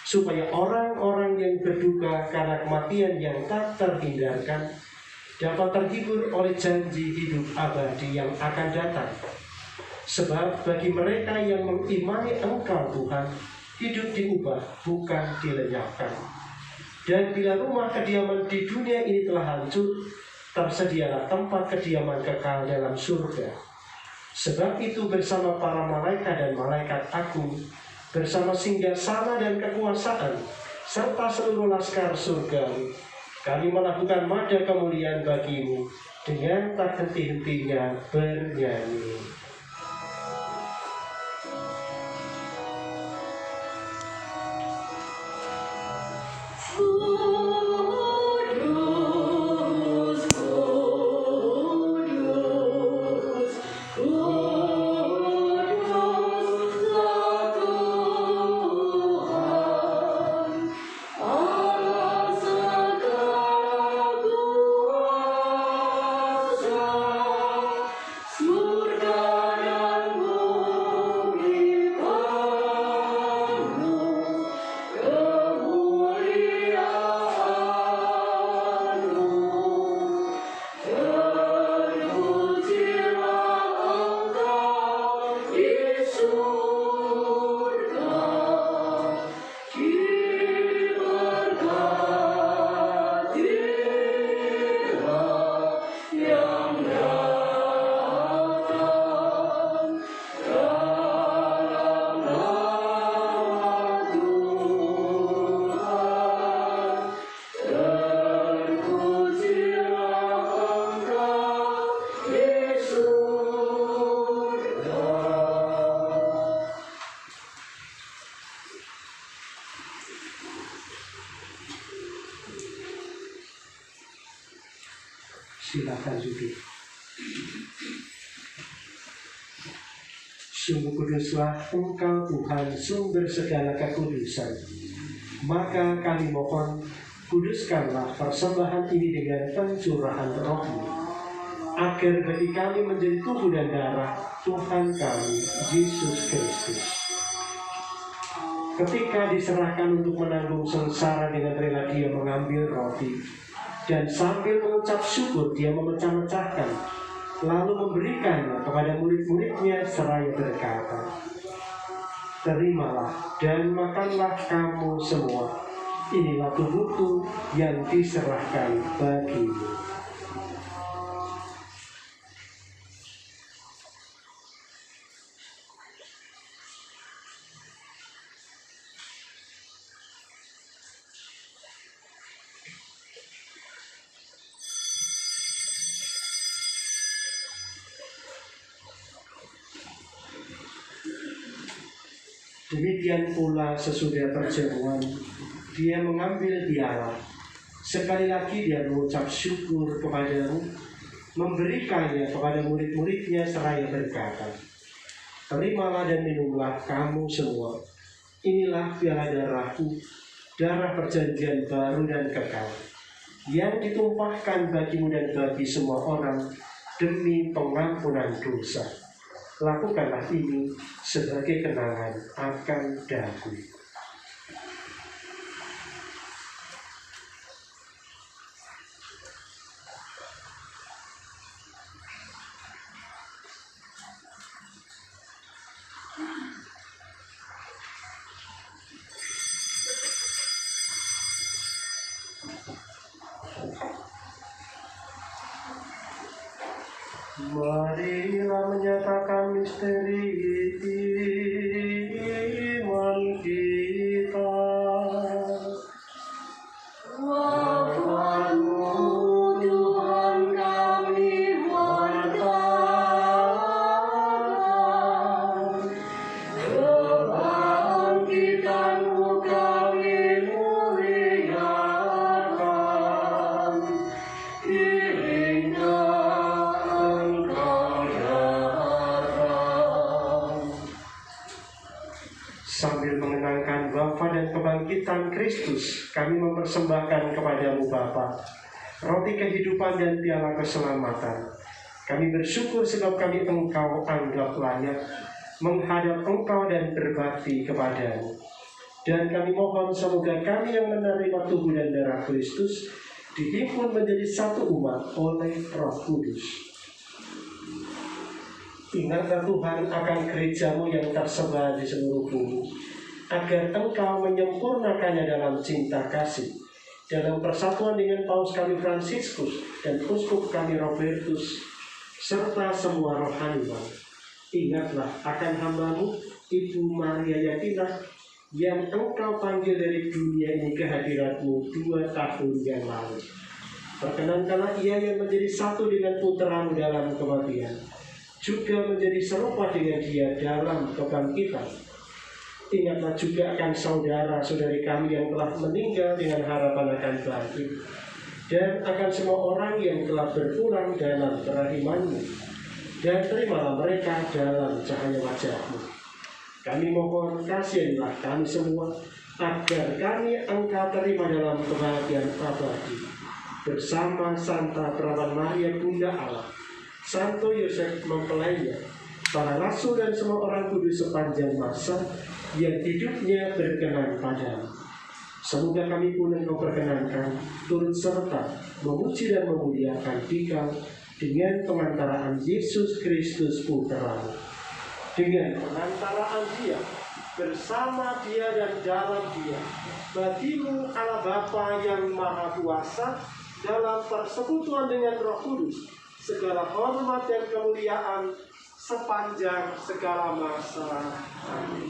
supaya orang-orang yang berduka karena kematian yang tak terhindarkan dapat terhibur oleh janji hidup abadi yang akan datang. Sebab bagi mereka yang mengimani Engkau Tuhan, hidup diubah, bukan dilenyapkan. Dan bila rumah kediaman di dunia ini telah hancur, tersedialah tempat kediaman kekal dalam surga. Sebab itu bersama para malaikat dan malaikat agung, bersama singgasana dan kekuasaan, serta seluruh laskar surgawi, kami melakukan mada kemuliaan bagimu dengan tak henti-hentinya bernyanyi. Silakan duduk. Sungguh kuduslah Engkau Tuhan, sumber segala kekudusan. Maka kami mohon, kuduskanlah persembahan ini dengan pencurahan Roh-Mu, agar bagi kami menjadi tubuh dan darah Tuhan kami, Yesus Kristus. Ketika diserahkan untuk menanggung sengsara, dengan rela Dia mengambil roti, dan sambil mengucap syukur Dia memecah-mecahkan, lalu memberikannya kepada murid-muridnya seraya berkata, terimalah dan makanlah kamu semua. Inilah tubuhku yang diserahkan bagimu. Demikian pula sesudah perjamuan, dia mengambil piala. Sekali lagi dia mengucap syukur kepadamu, memberikannya kepada murid-muridnya seraya berkata, terimalah dan minumlah kamu semua. Inilah piala darahku, darah perjanjian baru dan kekal, yang ditumpahkan bagimu dan bagi semua orang demi pengampunan dosa. Lakukanlah ini sebagai kenangan akan daku. Marilah menyatakan misteri iman kita. Wafat-Mu Tuhan kami wartakan, kebangkitan-Mu kami muliakan, iringnya Sambil mengenangkan wafat dan kebangkitan Kristus, kami mempersembahkan kepadamu Bapa roti kehidupan dan piala keselamatan. Kami bersyukur sebab kami Engkau anggap layak menghadap Engkau dan berbakti kepadamu. Dan kami mohon semoga kami yang menerima tubuh dan darah Kristus dihimpun menjadi satu umat oleh Roh Kudus. Ingatlah Tuhan akan gerejamu yang tersebar di seluruh bumi, agar Engkau menyempurnakannya dalam cinta kasih, dalam persatuan dengan Paus kami Fransiskus dan Uskup kami Robertus, serta semua rohaniwan. Ingatlah akan hamba-Mu, Ibu Maria Yatina, yang Engkau panggil dari dunia ini ke hadirat-Mu 2 tahun yang lalu. Perkenankanlah ia yang menjadi satu dengan putra-Mu dalam kematian, juga menjadi serupa dengan dia dalam kebangkitan. Ingatlah juga akan saudara-saudari kami yang telah meninggal dengan harapan akan bangkit, dan akan semua orang yang telah berpulang dalam kerahiman-Mu, dan terimalah mereka dalam cahaya wajah-Mu. Kami mohon kasihilah kami semua, agar kami Engkau terima dalam kebahagiaan abadi, bersama Santa Perawan Maria Bunda Allah, Santo Yosef mempelainya, para rasul dan semua orang kudus sepanjang masa yang hidupnya berkenan padamu. Semoga kami pun Engkau perkenankan turut serta memuji dan memuliakan Dikau dengan pengantaraan Yesus Kristus Putra-Mu. Dengan pengantaraan Dia, bersama Dia dan dalam Dia, bagi-Mu Allah Bapa yang Maha Kuasa, dalam persekutuan dengan Roh Kudus, segala hormat dan kemuliaan sepanjang segala masa. Amin.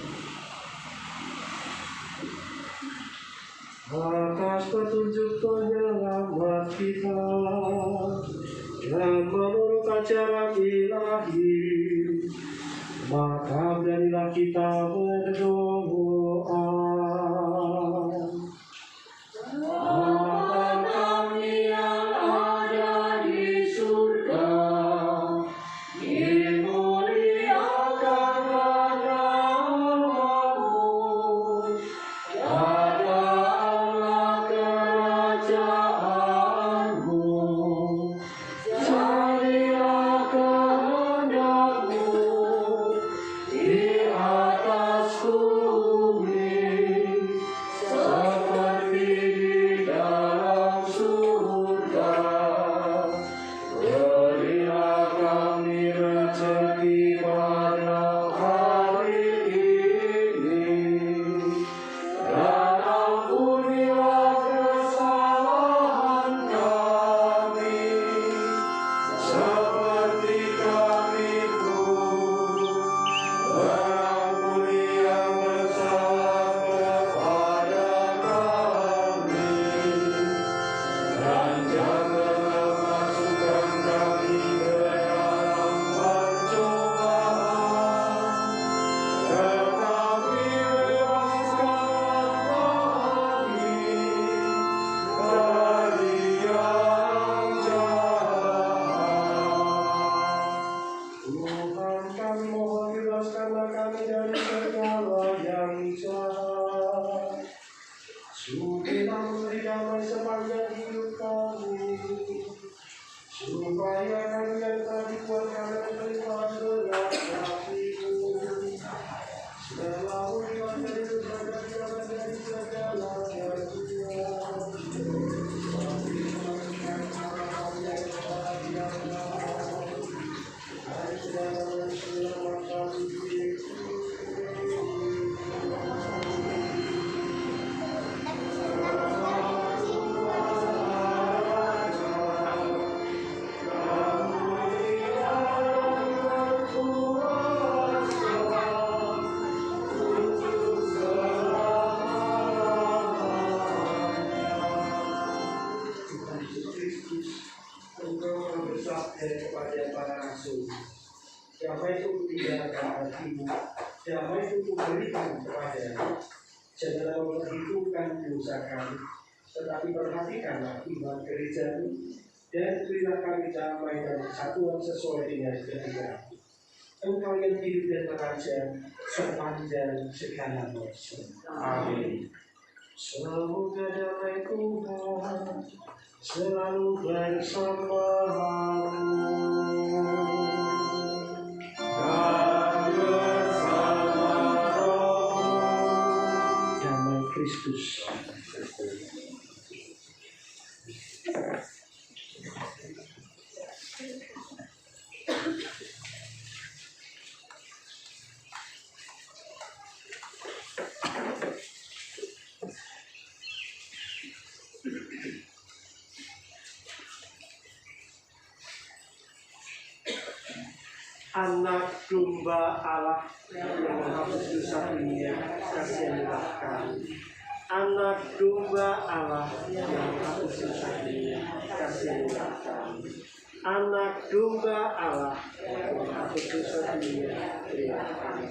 Atas petunjuk penyelamat kita dan menurut ajaran ilahi, maka beranilah kita berdoa. Bapa kami yang ada di surga, dimuliakanlah nama-Mu, datanglah kerajaan-Mu, jadilah kehendak-Mu di atas bumi tinggalkan hatimu, damai itu kuberikan kepadamu. Janganlah memperhitungkan dosa kami, tetapi perhatikanlah iman gerejamu, dan berilah kami damai dan kesatuan sesuai dengan kehendakmu. Engkau yang hidup dan bekerja sepanjang segala masa. Amin. Semoga damai Tuhan selalu bersamamu. Dan bersama rohmu. Damai Kristus. Anak domba Allah yang menghapus dosa dunia, kasihanlah kami. Anak domba Allah yang menghapus dosa dunia, kasihanlah kami. Anak domba Allah yang menghapus dosa dunia, berilah kami.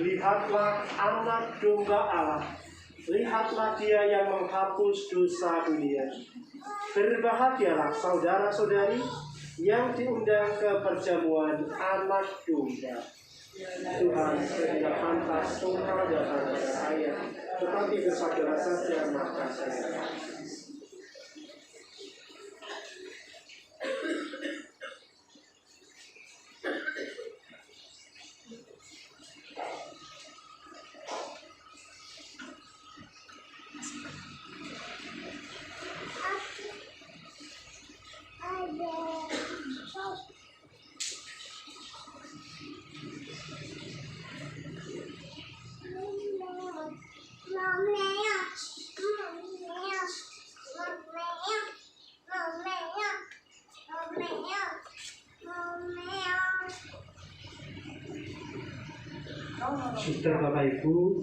Lihatlah anak domba Allah, lihatlah dia yang menghapus dosa dunia. Berbahagialah saudara-saudari yang diundang ke perjamuan anak domba. Tuhan tidak pantas tunggal datang kepada saya, tetapi bersaudara saja maka saya. Sudah Bapak Ibu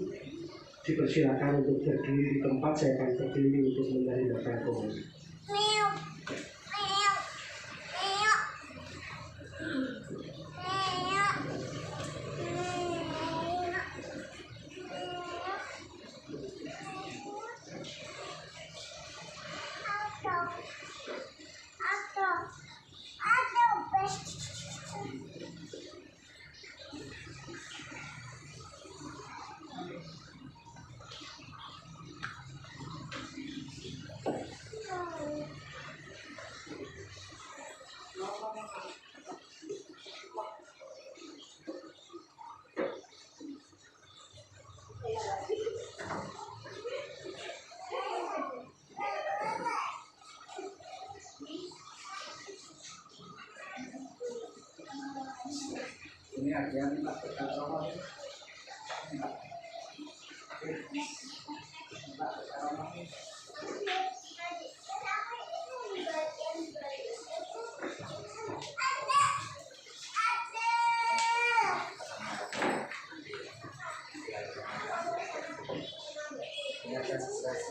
dipersilakan untuk berdiri di tempat. Saya akan berdiri untuk menerima kado. Ini ada yang tak terkacau. Lihat Yerusalem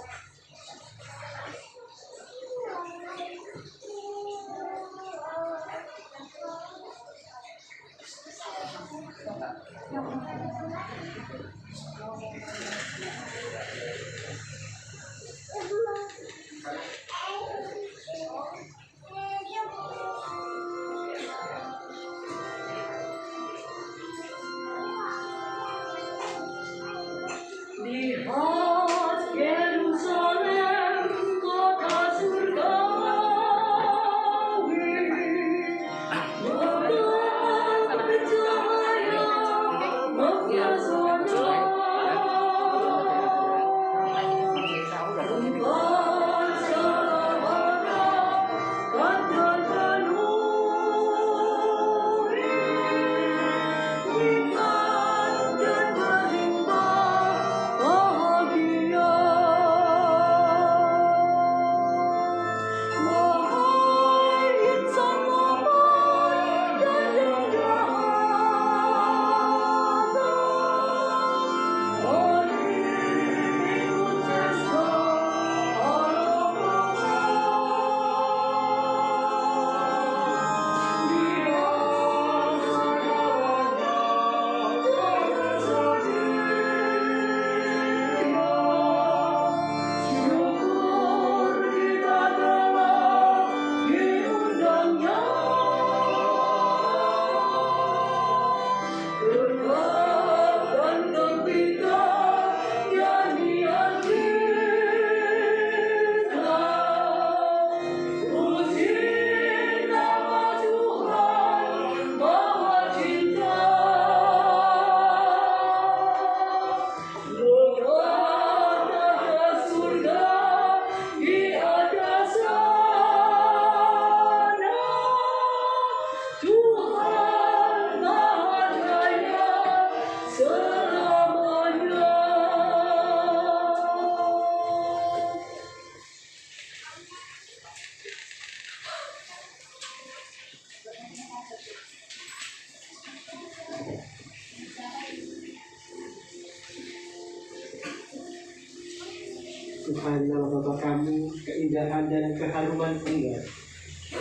Tuhan Allah Bapa kami, keindahan dan keharuman tinggal,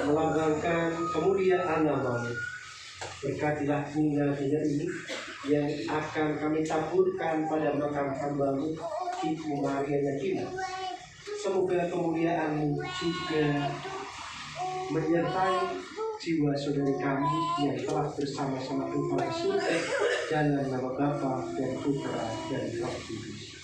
melambangkan kemuliaan nama-Mu. Berkatilah tinggal ini yang akan kami taburkan pada makam hamba-Mu, Ibu Maria Yatina. Semoga kemuliaan-Mu juga menyertai jiwa saudari kami yang telah bersama-sama Tuhan di surga, dalam nama Bapa dan Putra dan Roh Kudus.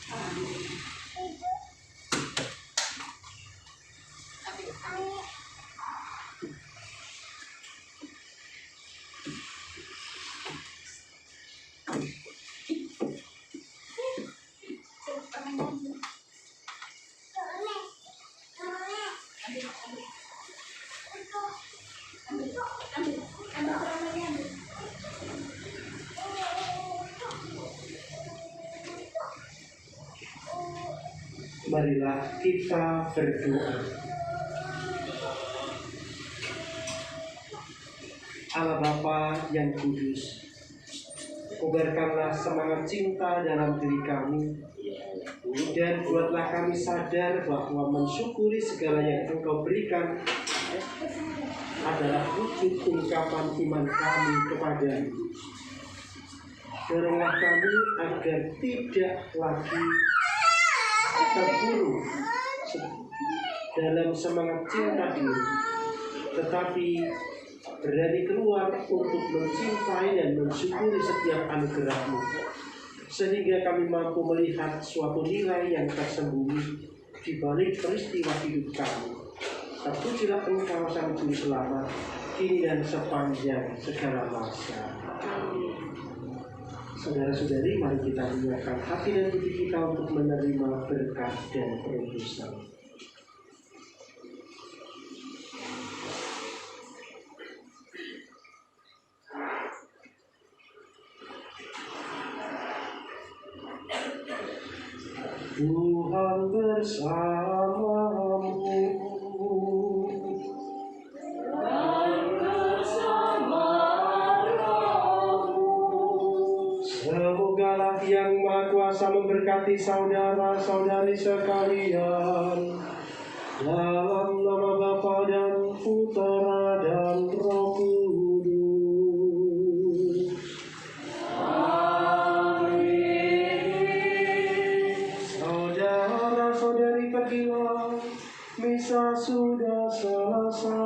Marilah kita berdoa. Allah Bapa yang kudus, kobarkanlah semangat cinta dalam diri kami, dan buatlah kami sadar bahwa mensyukuri segala yang Engkau berikan adalah wujud ungkapan iman kami kepadamu. Doronglah kami agar tidak lagi terburu dalam semangat cinta diri, tetapi berani keluar untuk mencintai dan mensyukuri setiap anugerah-Mu, sehingga kami mampu melihat suatu nilai yang tersembunyi di balik peristiwa hidup kami. Terpujilah Engkau Sang Juru Selamat, kini dan sepanjang segala masa. Saudara-saudari, mari kita menyiapkan hati dan tubuh kita untuk menerima berkat dan perutusan. Tuhan bersamamu. Semogalah Yang Maha Kuasa memberkati saudara-saudari sekalian, dalam nama Bapa dan Putra dan Roh Kudus. Amin. Saudara-saudari, pergilah, misa sudah selesai.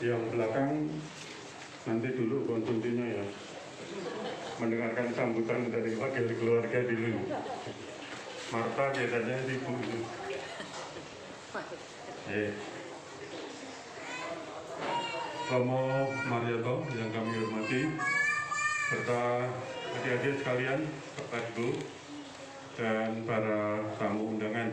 Yang belakang nanti dulu konsumsinya ya. Mendengarkan sambutan dari wakil keluarga dulu. Marta biasanya ibu itu. Romo Marioto yang kami hormati, serta adik-adik sekalian, Bapak Ibu, dan para tamu undangan.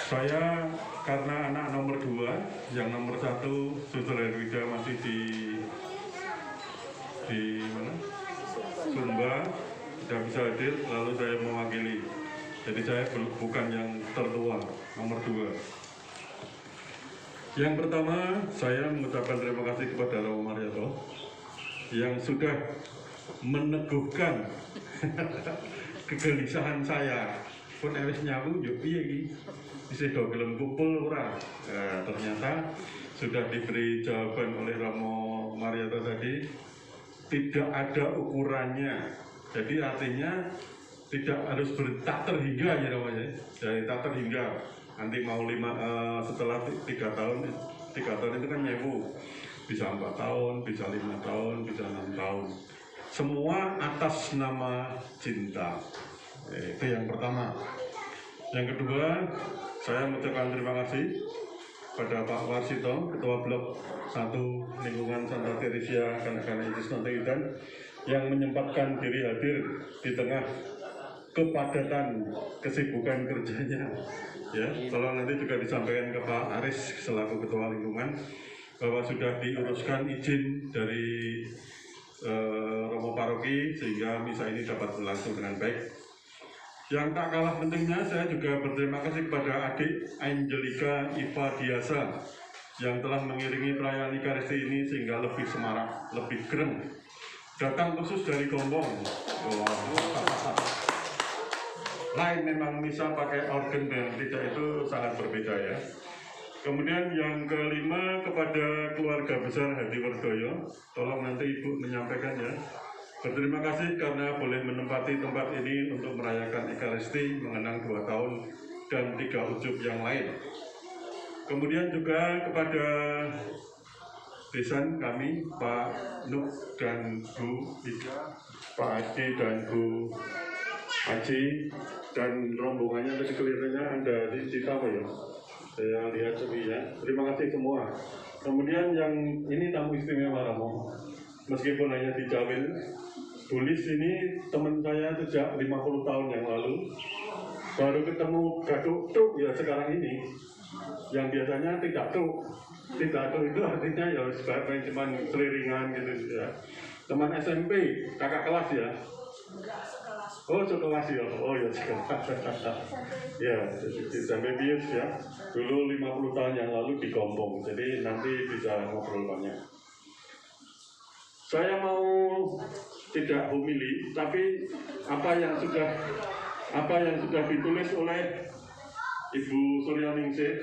Saya karena anak nomor 2, yang nomor 1 Suster Herwida masih di mana? Sumba, tidak bisa hadir, lalu saya mewakili. Jadi saya bukan yang tertua, nomor 2. Yang pertama, saya mengucapkan terima kasih kepada Romo Marioto yang sudah meneguhkan kegelisahan saya. Pun ewes nyawu yo piye iki? Isih do gelem kumpul ora? Nah, ternyata sudah diberi jawaban oleh Romo Marioto tadi, tidak ada ukurannya. Jadi artinya tidak harus tak terhingga ya namanya. Dari tak terhingga. Nanti mau setelah 3 tahun itu kan nyewu, bisa 4 tahun, bisa 5 tahun, bisa 6 tahun. Semua atas nama cinta. Itu yang pertama. Yang kedua, saya mengucapkan terima kasih pada Pak Warsito, Ketua Blok 1 Lingkungan Santa Teresia Kanak-kanak Yesus Nantayudan, yang menyempatkan diri hadir di tengah kepadatan kesibukan kerjanya. Ya, kalau nanti juga disampaikan ke Pak Aris selaku Ketua Lingkungan bahwa sudah diuruskan izin dari Romo Paroki sehingga misa ini dapat berlangsung dengan baik. Yang tak kalah pentingnya, saya juga berterima kasih kepada adik Angelika Iva Diasa yang telah mengiringi perayaan Ekaristi ini sehingga lebih semarak, lebih gerem. Datang khusus dari Gombong. Lain memang misa pakai organ dan tidak, itu sangat berbeda ya. Kemudian yang kelima, kepada keluarga besar Hadiwerdoyo, tolong nanti Ibu menyampaikan ya. Berterima kasih karena boleh menempati tempat ini untuk merayakan Ekaristi mengenang 2 tahun dan 3 ujub yang lain. Kemudian juga kepada besan kami, Pak Nuk dan Bu Ida, Pak Adi dan Bu Haji, dan rombongannya tadi kelihatannya ada di Cita ya. Saya lihat ya. Terima kasih semua. Kemudian yang ini tamu istimewa Romo. Meskipun hanya dijawil, Bulis ini teman saya sejak 50 tahun yang lalu. Baru ketemu gaduk ya sekarang ini. Yang biasanya tidak tuh. Tidak tuh itu artinya ya sebagai cuma seliringan gitu ya. Teman SMP, kakak kelas ya. Oh, sekelas ya. Oh ya, sekelas. Ya, sampai bias ya. Dulu 50 tahun yang lalu di Gombong. Jadi nanti bisa ngobrol banyak. Saya mau tidak homili, tapi apa yang sudah ditulis oleh Ibu Suryaningsih,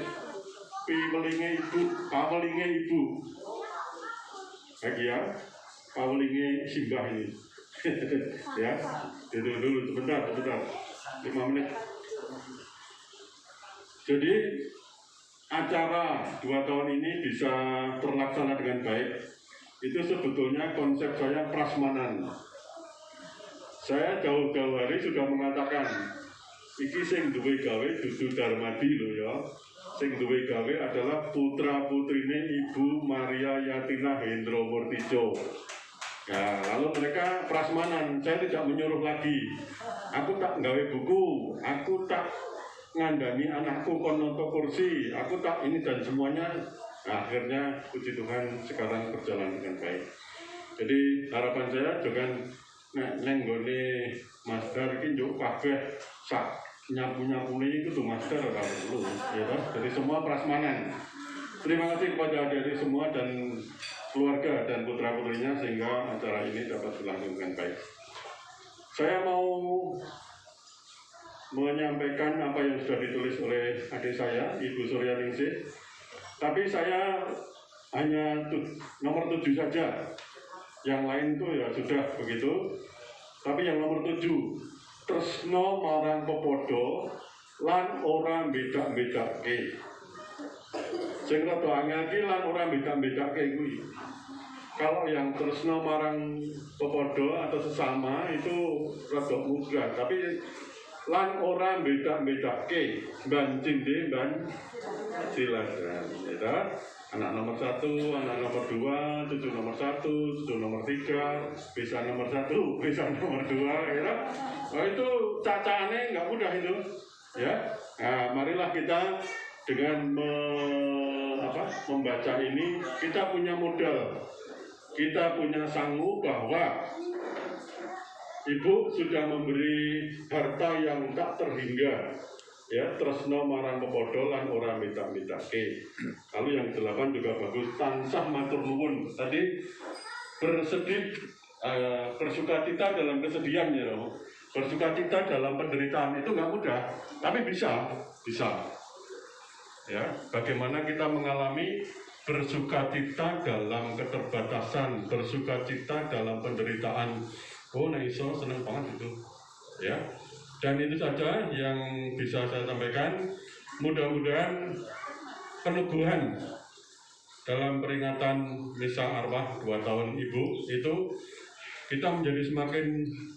Pawelinge Ibu. Bagia, Pawelinge Simbah ini. Ya, itu dulu sebentar 5 menit. Jadi acara 2 tahun ini bisa terlaksana dengan baik. Itu sebetulnya konsep saya prasmanan. Saya jauh-jauh hari sudah mengatakan, iki sing duwe gawe dudu Darmadi lho ya. Sing duwe gawe adalah putra-putrine Ibu Maria Yatina Hendro Murtijo. Nah, lalu mereka prasmanan, saya tidak menyuruh lagi. Aku tak gawe buku, aku tak ngandani anakku konoto kursi, aku tak ini dan semuanya. Nah, akhirnya puji Tuhan sekarang berjalan dengan baik. Jadi harapan saya dengan nenggone master iki njuk kabeh sak nyapu-nyapune iki kudu master ora perlu, ya toh. Jadi semua prasmanan. Terima kasih kepada adik-adik semua dan keluarga dan putra-putrinya sehingga acara ini dapat berlangsung dengan baik. Saya mau menyampaikan apa yang sudah ditulis oleh adik saya, Ibu Suryaningsih. Tapi saya hanya nomor 7 saja. Yang lain itu ya sudah begitu. Tapi yang nomor 7, tresno marang pepodo lan ora beda-bedake. Sing rada angel ki lan ora beda-bedake kuwi. Kalau yang tresna marang pepodo atau sesama itu rada mudah, tapi lan ora beda-bedake ban cinde ban silakan, ya. Anak nomor 1, anak nomor 2, cucu nomor 1, cucu nomor 3, bisa nomor 1, bisa nomor 2, ya. Nah, itu cacane nggak mudah itu, ya. Nah, marilah kita dengan membaca ini, kita punya modal, kita punya sangu bahwa Ibu sudah memberi harta yang tak terhingga, ya, tresno marang pepodo lan ora minta-mintake. Lalu yang 8 juga bagus, tansah matur nuwun. Tadi bersukacita dalam kesedihan, ya, bersukacita dalam penderitaan itu nggak mudah, tapi bisa. Ya, bagaimana kita mengalami bersukacita dalam keterbatasan, bersukacita dalam penderitaan. Oh, nah iso seneng banget itu, ya. Dan itu saja yang bisa saya sampaikan. Mudah-mudahan peneguhan dalam peringatan misa arwah 2 tahun Ibu itu kita menjadi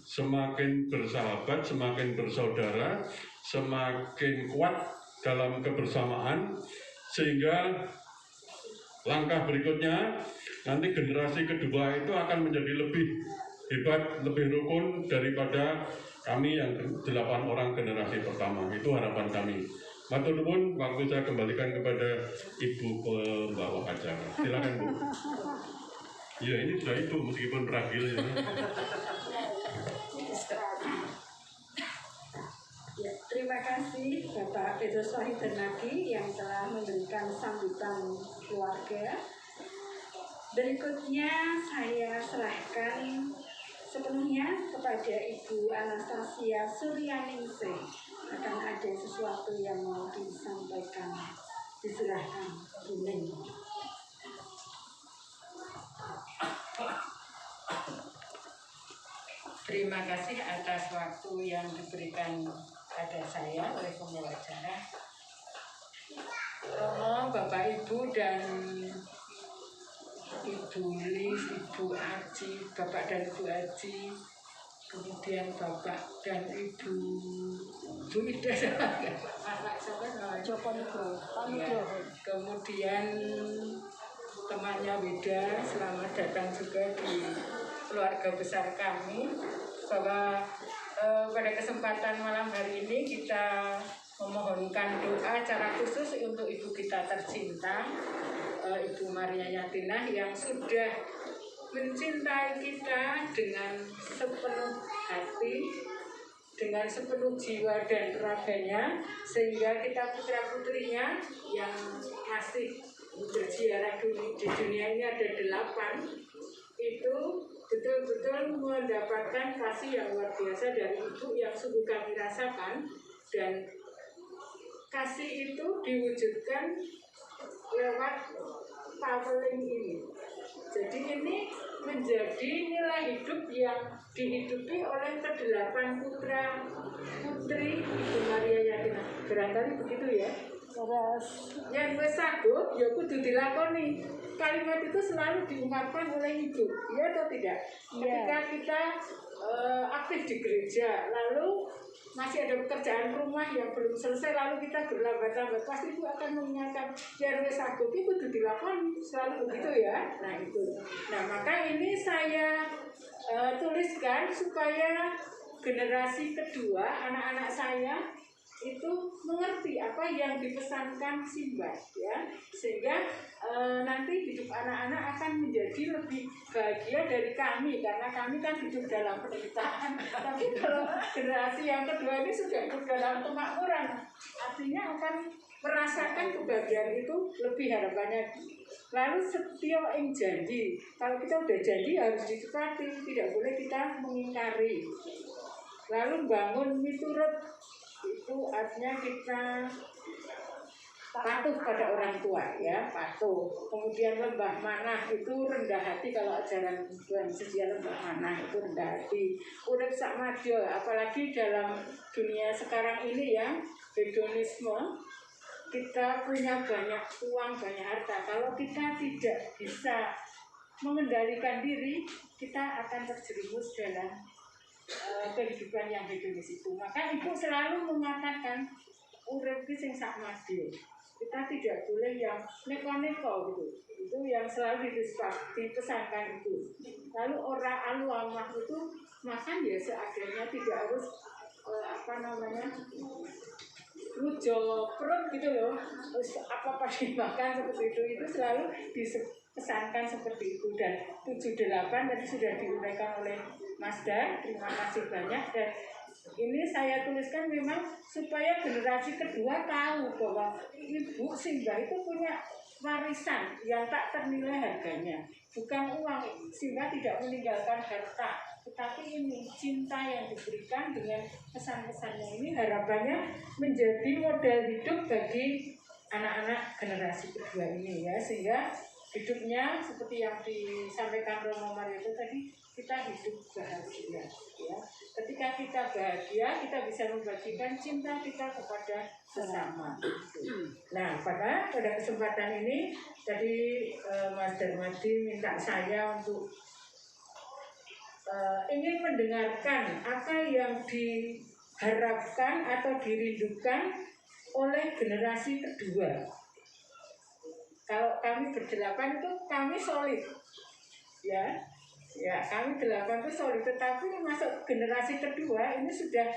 semakin bersahabat, semakin bersaudara, semakin kuat dalam kebersamaan, sehingga langkah berikutnya nanti generasi kedua itu akan menjadi lebih hebat, lebih rukun daripada kami yang 8 orang generasi pertama. Itu harapan kami. Matur nuwun, waktu saya kembalikan kepada Ibu pembawa acara. Silakan, Bu. Ya, ini sudah itu meskipun ragil ya. Ya, terima kasih Bapak Petrus Wahyudarnadi yang telah memberikan sambutan keluarga. Berikutnya saya serahkan sepenuhnya kepada Ibu Anastasia Suryaningsih. Akan ada sesuatu yang mau disampaikan, diserahkan Bu Ning. Terima kasih atas waktu yang diberikan pada saya oleh pembawa acara. Romo, Bapak Ibu dan Ibu Lis, Ibu Aji, Bapak dan Ibu Aji, kemudian Bapak dan Ibu Ida, anak siapa? Joko Nugroho. Ya, kemudian temannya Wida, selamat datang juga di keluarga besar kami. Bahwa pada kesempatan malam hari ini kita memohonkan doa secara khusus untuk ibu kita tercinta, Ibu Maria Yatinah, yang sudah mencintai kita dengan sepenuh hati, dengan sepenuh jiwa dan raganya, sehingga kita putra-putrinya yang masih berziarah di dunia ini ada 8, itu betul-betul mendapatkan kasih yang luar biasa dari Ibu yang sungguh kami rasakan, dan kasih itu diwujudkan lewat traveling ini. Jadi ini menjadi nilai hidup yang dihidupi oleh ke-8 putra putri Ibu Maria Yatinah. Barangkali begitu ya. Yang wis saged ya kudu dilakoni. Kalimat itu selalu diungkapkan oleh Ibu, ya atau tidak? Ketika kita aktif di gereja, lalu masih ada pekerjaan rumah yang belum selesai, lalu kita berlambat-lambat, pasti Ibu akan mengingatkan, ya wis saged itu kudu dilakoni, selalu begitu ya. Nah itu. Nah maka ini saya tuliskan supaya generasi kedua, anak-anak saya itu mengerti apa yang dipesankan Simbah, ya, sehingga nanti hidup anak-anak akan menjadi lebih bahagia dari kami, karena kami kan hidup dalam penderitaan. Tapi kalau generasi yang kedua ini sudah hidup dalam kemakmuran, artinya akan merasakan kebahagiaan itu lebih harapannya. Lalu setia ing janji, kalau kita udah janji harus ditepati, tidak boleh kita mengingkari. Lalu bangun miturut, itu artinya kita patuh pada orang tua, ya, patuh. Kemudian lembah manah itu rendah hati, kalau ajaran Tuhan sedia lembah manah itu rendah hati. Urip sak madya, apalagi dalam dunia sekarang ini ya, hedonisme kita punya banyak uang, banyak harta, kalau kita tidak bisa mengendalikan diri, kita akan terjerumus dalam kehidupan yang hedonis itu. Maka ibu selalu mengatakan urip ki sing sak madya. Kita tidak boleh yang neko-neko gitu. Itu yang selalu dipesankan itu. Lalu orang alu-amah itu makan ya seadanya, tidak harus rujo perut gitu loh. Terus apa-apa dimakan seperti itu selalu dipesankan seperti itu. Dan 78 tadi sudah diuraikan oleh Mas Dan, terima kasih banyak. Dan ini saya tuliskan memang supaya generasi kedua tahu bahwa Ibu Simbah itu punya warisan yang tak ternilai harganya. Bukan uang, Simbah tidak meninggalkan harta, tetapi ini cinta yang diberikan dengan pesan-pesannya ini, harapannya menjadi model hidup bagi anak-anak generasi kedua ini ya, sehingga hidupnya seperti yang disampaikan Romo Mario tadi, kita hidup bahagia ya. Ketika kita bahagia, kita bisa membagikan cinta kita kepada sesama. Nah, pada kesempatan ini tadi Mas Darmadi minta saya untuk ingin mendengarkan apa yang diharapkan atau dirindukan oleh generasi kedua. Kalau kami berdelapan itu kami solid, ya kami 8 itu solid. Tetapi masuk generasi kedua ini sudah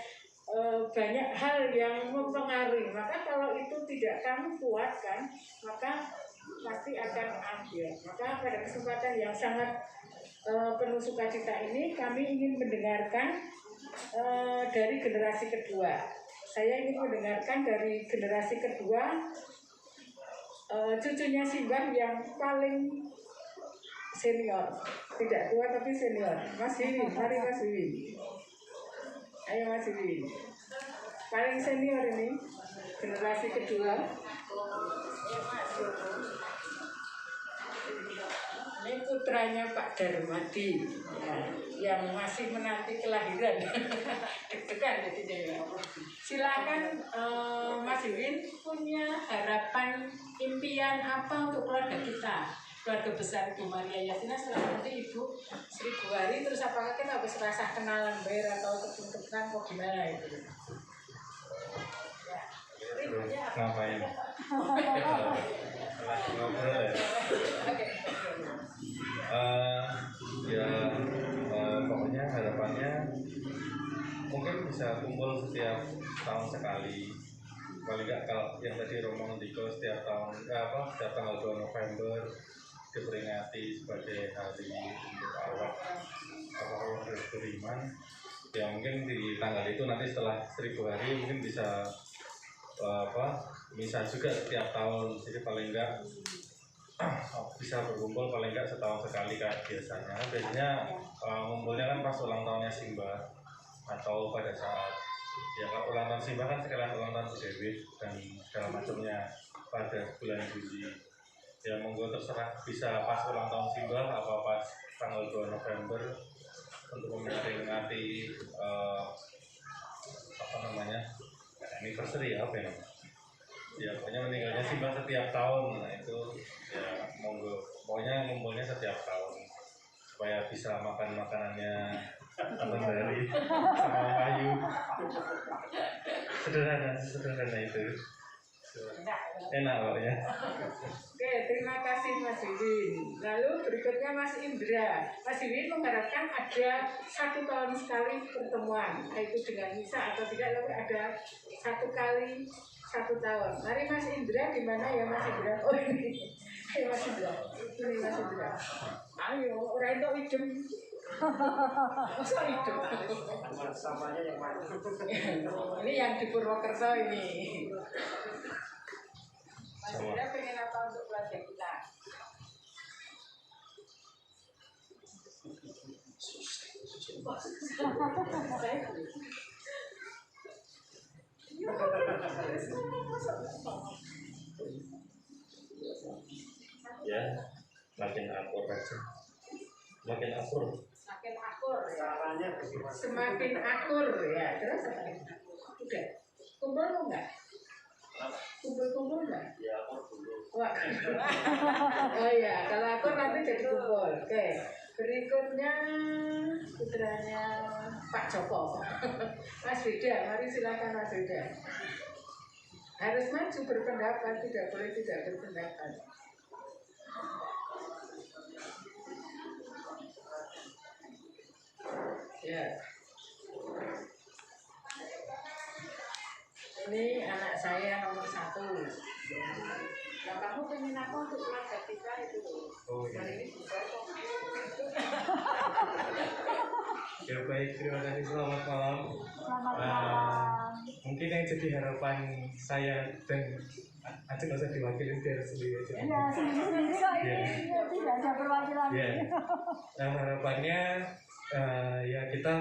banyak hal yang mempengaruhi. Maka kalau itu tidak kami kuatkan, maka pasti akan ambil. Maka pada kesempatan yang sangat penuh sukacita ini, kami ingin mendengarkan dari generasi kedua. Saya ingin mendengarkan dari generasi kedua, cucunya Simbah yang paling senior, tidak tua tapi senior, Mas Wiwin. Mari Mas Wiwin. Ayo Mas Wiwin. Paling senior ini generasi kedua. Ini putranya Pak Darmadi ya, yang masih menanti kelahiran. Deg-degan jadi. Silakan Mas Wiwin, punya harapan, impian apa untuk keluarga kita? Keluarga besar Ibu Maria Yatina setelah nanti Ibu Sri Buari, terus apakah kita harus rasa kenalan ber atau ketemu-temuan kok gimana itu? Ya, ngapain? Ngobrol ya? Pokoknya harapannya mungkin bisa kumpul setiap tahun sekali. Paling nggak kalau yang tadi Romo Ndiko setiap tahun, setiap tanggal 2 November diperingati sebagai hari untuk awak beriman. Ya mungkin di tanggal itu nanti setelah 1000 hari mungkin bisa misa juga setiap tahun. Jadi paling enggak bisa berkumpul paling enggak setahun sekali kayak biasanya. Biasanya ngumpulnya kan pas ulang tahunnya Simbah atau pada saat kalau ulang tahun Simbah kan sekalian ulang tahun Dewi dan segala macamnya pada bulan Juli. Ya monggo terserah, bisa pas ulang tahun Simbah apa pas tanggal 2 November untuk memperingati anniversary apa ya? Ya pokoknya meninggalnya Simbah setiap tahun. Nah itu ya monggo, pokoknya ngumpulnya setiap tahun supaya bisa makan makanannya Tante Dari sama Ayu. Sederhana itu. Enak pokoknya. Oke, terima kasih Mas Wiwin. Lalu berikutnya Mas Indra. Mas Wiwin mengharapkan ada 1 tahun sekali pertemuan, yaitu dengan misa atau tidak, lalu ada 1 kali 1 tahun. Mari Mas Indra, di mana ya Mas Indra? Oh ini, ayo Mas Indra. Ini Mas Indra. Ayo, orang itu idem. Masa idem? Samanya yang mana? Ini yang di Purwokerto ini. Mas Indra pengen apa untuk keluarga kita? Ya, makin akur aja. Makin akur. Makin akur ya. Caranya Semakin akur ya. Terus udah kumpul enggak? Kumpul-kumpul enggak? Ya, aku dulu. Wah. Oh iya, kalau aku nanti jadi kumpul. Oke. Berikutnya putranya Pak Joko. Mas Wida, mari silakan Mas Wida. Harus maju berpendapat, tidak boleh tidak berpendapat. Ya. Ini anak saya nomor 1. Nah, kamu pengen apa untuk keluarga kita itu? Oh, iya. Hari ini juga kok. Ya baik, terima kasih, selamat malam. Selamat malam. Mungkin yang jadi harapan saya dan Aceh nggak usah diwakilin biar sendiri aja. Iya, sendiri kok ini tidak ada perwakilan. Ya. Nah, harapannya ya kita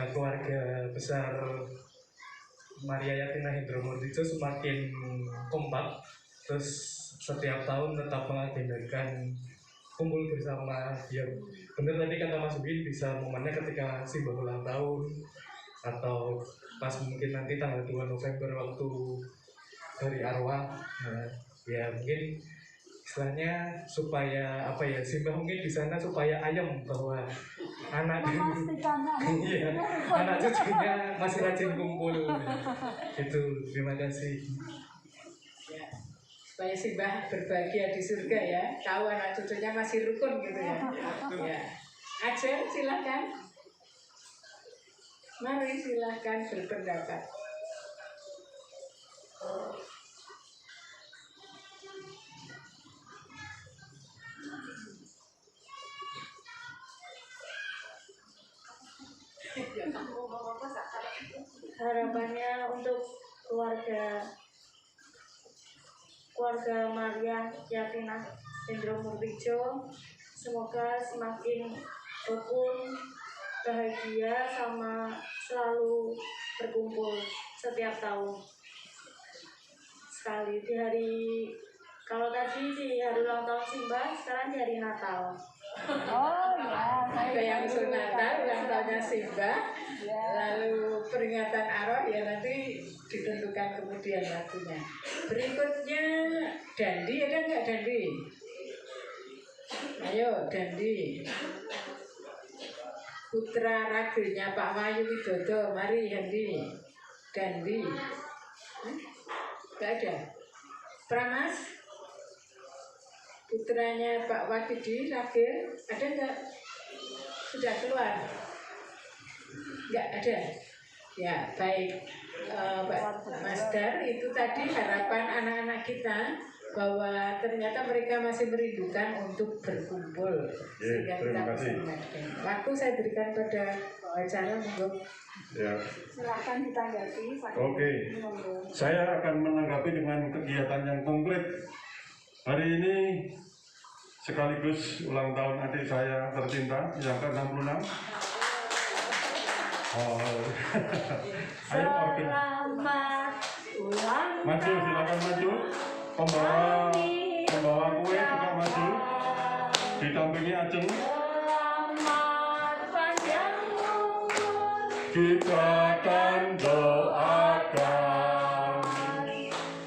keluarga besar Maria Yatina Hendro Murtijo semakin kompak, terus setiap tahun tetap mengagendakan kumpul bersama. Ya benar tadi kata Mas Win, bisa momennya ketika Simbah ulang tahun atau pas mungkin nanti tanggal 2 November waktu hari arwah. Nah, ya mungkin istilahnya supaya apa ya, Simbah mungkin di sana supaya ayam bahwa anak Memastikan iya, anak cucunya masih rajin kumpul. Itu, terima kasih. Ya. Supaya Simbah berbahagia di surga ya. Tahu anak cucunya masih rukun gitu ya. Ya. Aceh silakan. Mari silakan berpendapat. Harapannya untuk keluarga Maria Yatina Hendro Murtijo, semoga semakin rukun, bahagia, sama selalu berkumpul setiap tahun sekali di hari, kalau tadi di hari ulang tahun Simbah, sekarang di hari Natal. Oh ya, Ada yang sunatan, ulang tahunnya Simbah, lalu peringatan arwah ya nanti ditentukan kemudian waktunya. Berikutnya Dandi, ada nggak Dandi? Ayo Dandi. Putra ragilnya Pak Wahyu Widodo, mari Dandi. Nggak ada. Pramas? Putranya Pak Wakidi Ragil, ada nggak? Sudah keluar? Nggak ada? Ya, baik. Pak Mas Dar, itu tadi harapan anak-anak kita bahwa ternyata mereka masih merindukan untuk berkumpul. Sehingga kita bisa mengerti. Waktu saya berikan pada wawancara untuk Ya. silakan ditanggapi. Oke. Saya akan menanggapi dengan kegiatan yang konkret. Hari ini sekaligus ulang tahun adik saya tercinta yang ke-66. Oh. Ayo organ. Selamat ulang Maju, silakan maju. Pembawa kue juga maju. Didampingi Ajeng. Selamat panjang umur. Kita akan doakan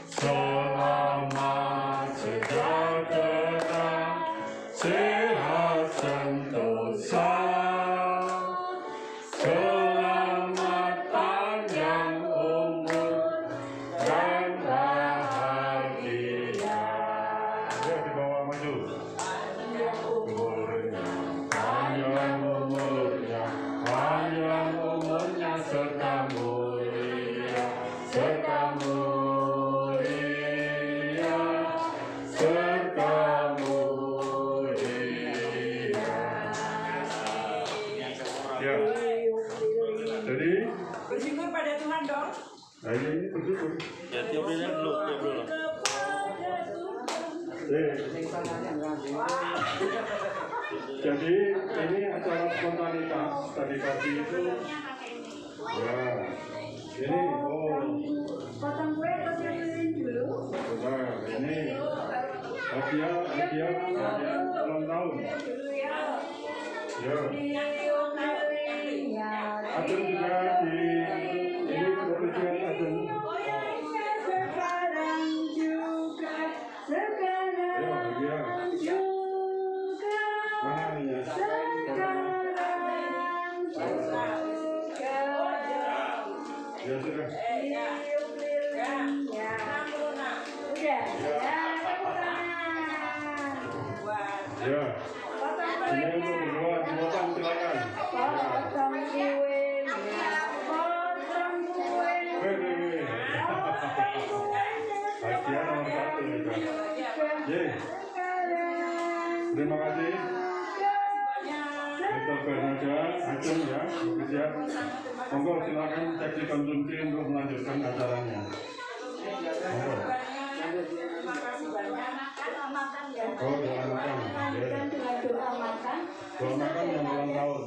selamat sejahtera, sehat sentosa, selamat panjang umur dan bahagia. Ya, di bawah maju. Panjang umurnya serta mulia, serta mulia, serta mulia. Ya, jadi Bersyukur pada Tuhan dong. nah ini bersyukur. Ya, tiup lilin dulu, tiup dulu. Jadi ini acara spontanitas tadi pagi itu. Ya, ini Potong kue atau siapin dulu? nah ini hadiah ulang tahun. Ya. Ajeng juga di ini kepolisian Ajeng. Ya sudah. Tiup lilin. Ya. Udah. Ya, tepuk tangan. Ya. Potong Ini untuk kuenya. berdua dipotong silakan. Potong kuenya. Potong kuenya. Wih. Potong kuenya. Hadiah nomor 1 itu. Ye. Terima kasih. Dr. Bernada, Ajeng ya, bagus ya. Monggo silakan cek konsumsi untuk melanjutkan acaranya. Monggo. Oh, doa makan. Lanjutkan dengan doa makan. Doa makan yang ulang tahun.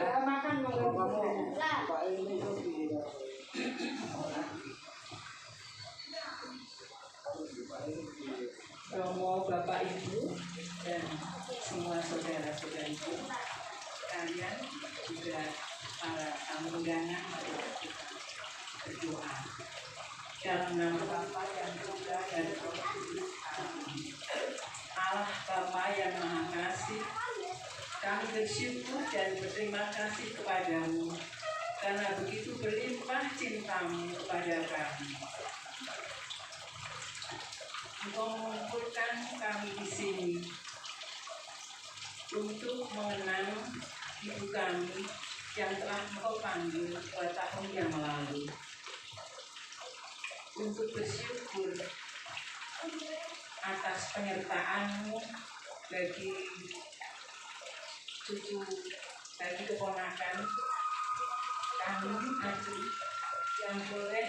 Doa makan monggo. Romo Bapak Ibu dan semua saudara-saudariku, kalian juga para tamu undangan, mari kita berdoa. Dalam nama Bapa yang Putra dan Roh Kudus. Amin. Allah Bapa yang Maha Kasih, kami bersyukur dan berterima kasih kepadamu karena begitu berlimpah cintamu kepada kami. Engkau mengumpulkan kami di sini untuk mengenang ibu kami yang telah Engkau panggil 2 tahun yang lalu. Untuk bersyukur atas penyertaan-Mu bagi cucu, bagi keponakan kami, Adi, yang boleh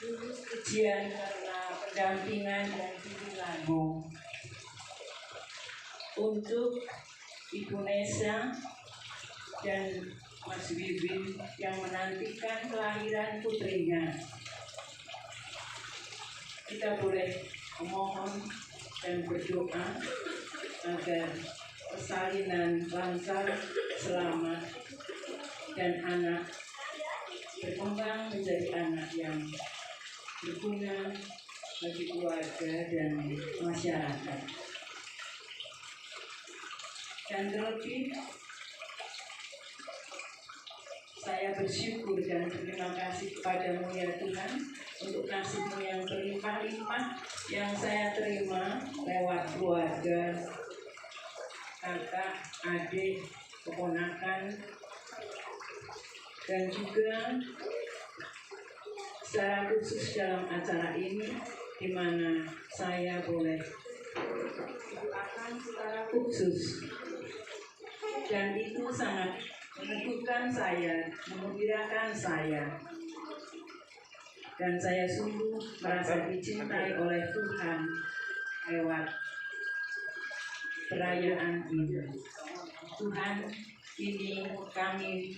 lulus ujian karena pendampingan dan bimbingan-Mu. Untuk Ibu Nesa dan Mas Bibin yang menantikan kelahiran putrinya, kita boleh memohon dan berdoa agar persalinan lancar, selamat, dan anak berkembang menjadi anak yang berguna bagi keluarga dan masyarakat. Dan terlebih, saya bersyukur dan berterima kasih kepadamu ya Tuhan untuk kasih-Mu yang berlimpah-limpah yang saya terima lewat keluarga, kakak, adik, keponakan, dan juga secara khusus dalam acara ini di mana saya boleh didoakan secara khusus, dan itu sangat meneguhkan saya, mengembirakan saya, dan saya sungguh merasa dicintai oleh Tuhan lewat perayaan ini. Tuhan, ini kami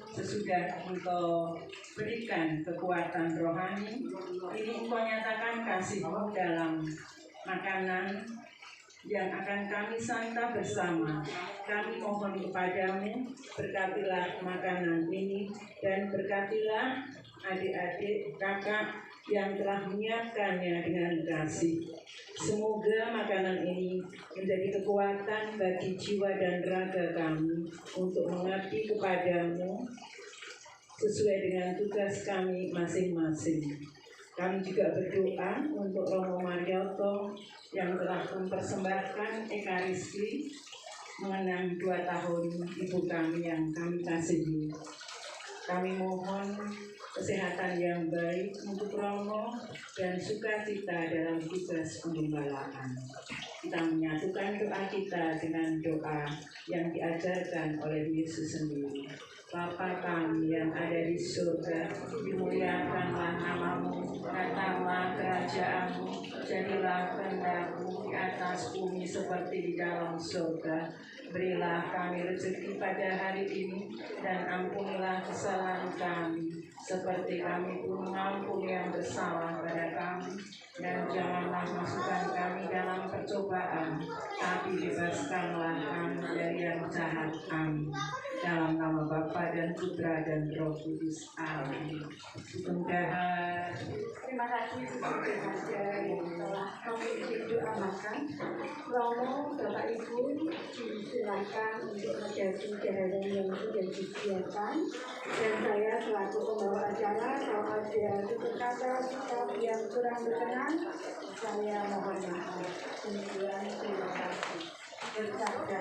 sesudah Engkau berikan kekuatan rohani, ini Engkau nyatakan kasih-Mu dalam makanan yang akan kami santap bersama. Kami mohon kepadamu, berkatilah makanan ini dan berkatilah adik-adik, kakak yang telah menyiapkannya dengan kasih. Semoga makanan ini menjadi kekuatan bagi jiwa dan raga kami untuk mengabdi kepadamu sesuai dengan tugas kami masing-masing. Kami juga berdoa untuk Romo Marioto yang telah mempersembahkan Ekaristi mengenang 2 tahun ibu kami yang kami kasihi. Kami mohon kesehatan yang baik untuk Romo dan sukacita dalam tugas penggembalaan. Kita menyatukan doa kita dengan doa yang diajarkan oleh Yesus sendiri. Bapa kami yang ada di surga, dimuliakanlah nama-Mu, datanglah kerajaan-Mu, jadilah kehendak-Mu di atas bumi seperti di dalam surga. Berilah kami rezeki pada hari ini, dan ampunilah kesalahan kami, seperti kami pun mengampuni yang bersalah pada kami. Dan janganlah masukkan kami dalam percobaan, tapi bebaskanlah kami dari yang jahat. Amin. Dalam nama Bapa dan Putra dan Roh Kudus. Amin. Semoga Terima kasih Suster yang telah mengikuti doa makan. Romo, Bapak Ibu, dipersilahkan untuk menjadi daerah yang sudah disediakan. Dan saya selaku pembawa acara, kalau ada tutur kata sikap yang kurang berkenan, saya mohon maaf. Demikian, terima kasih. Berkata.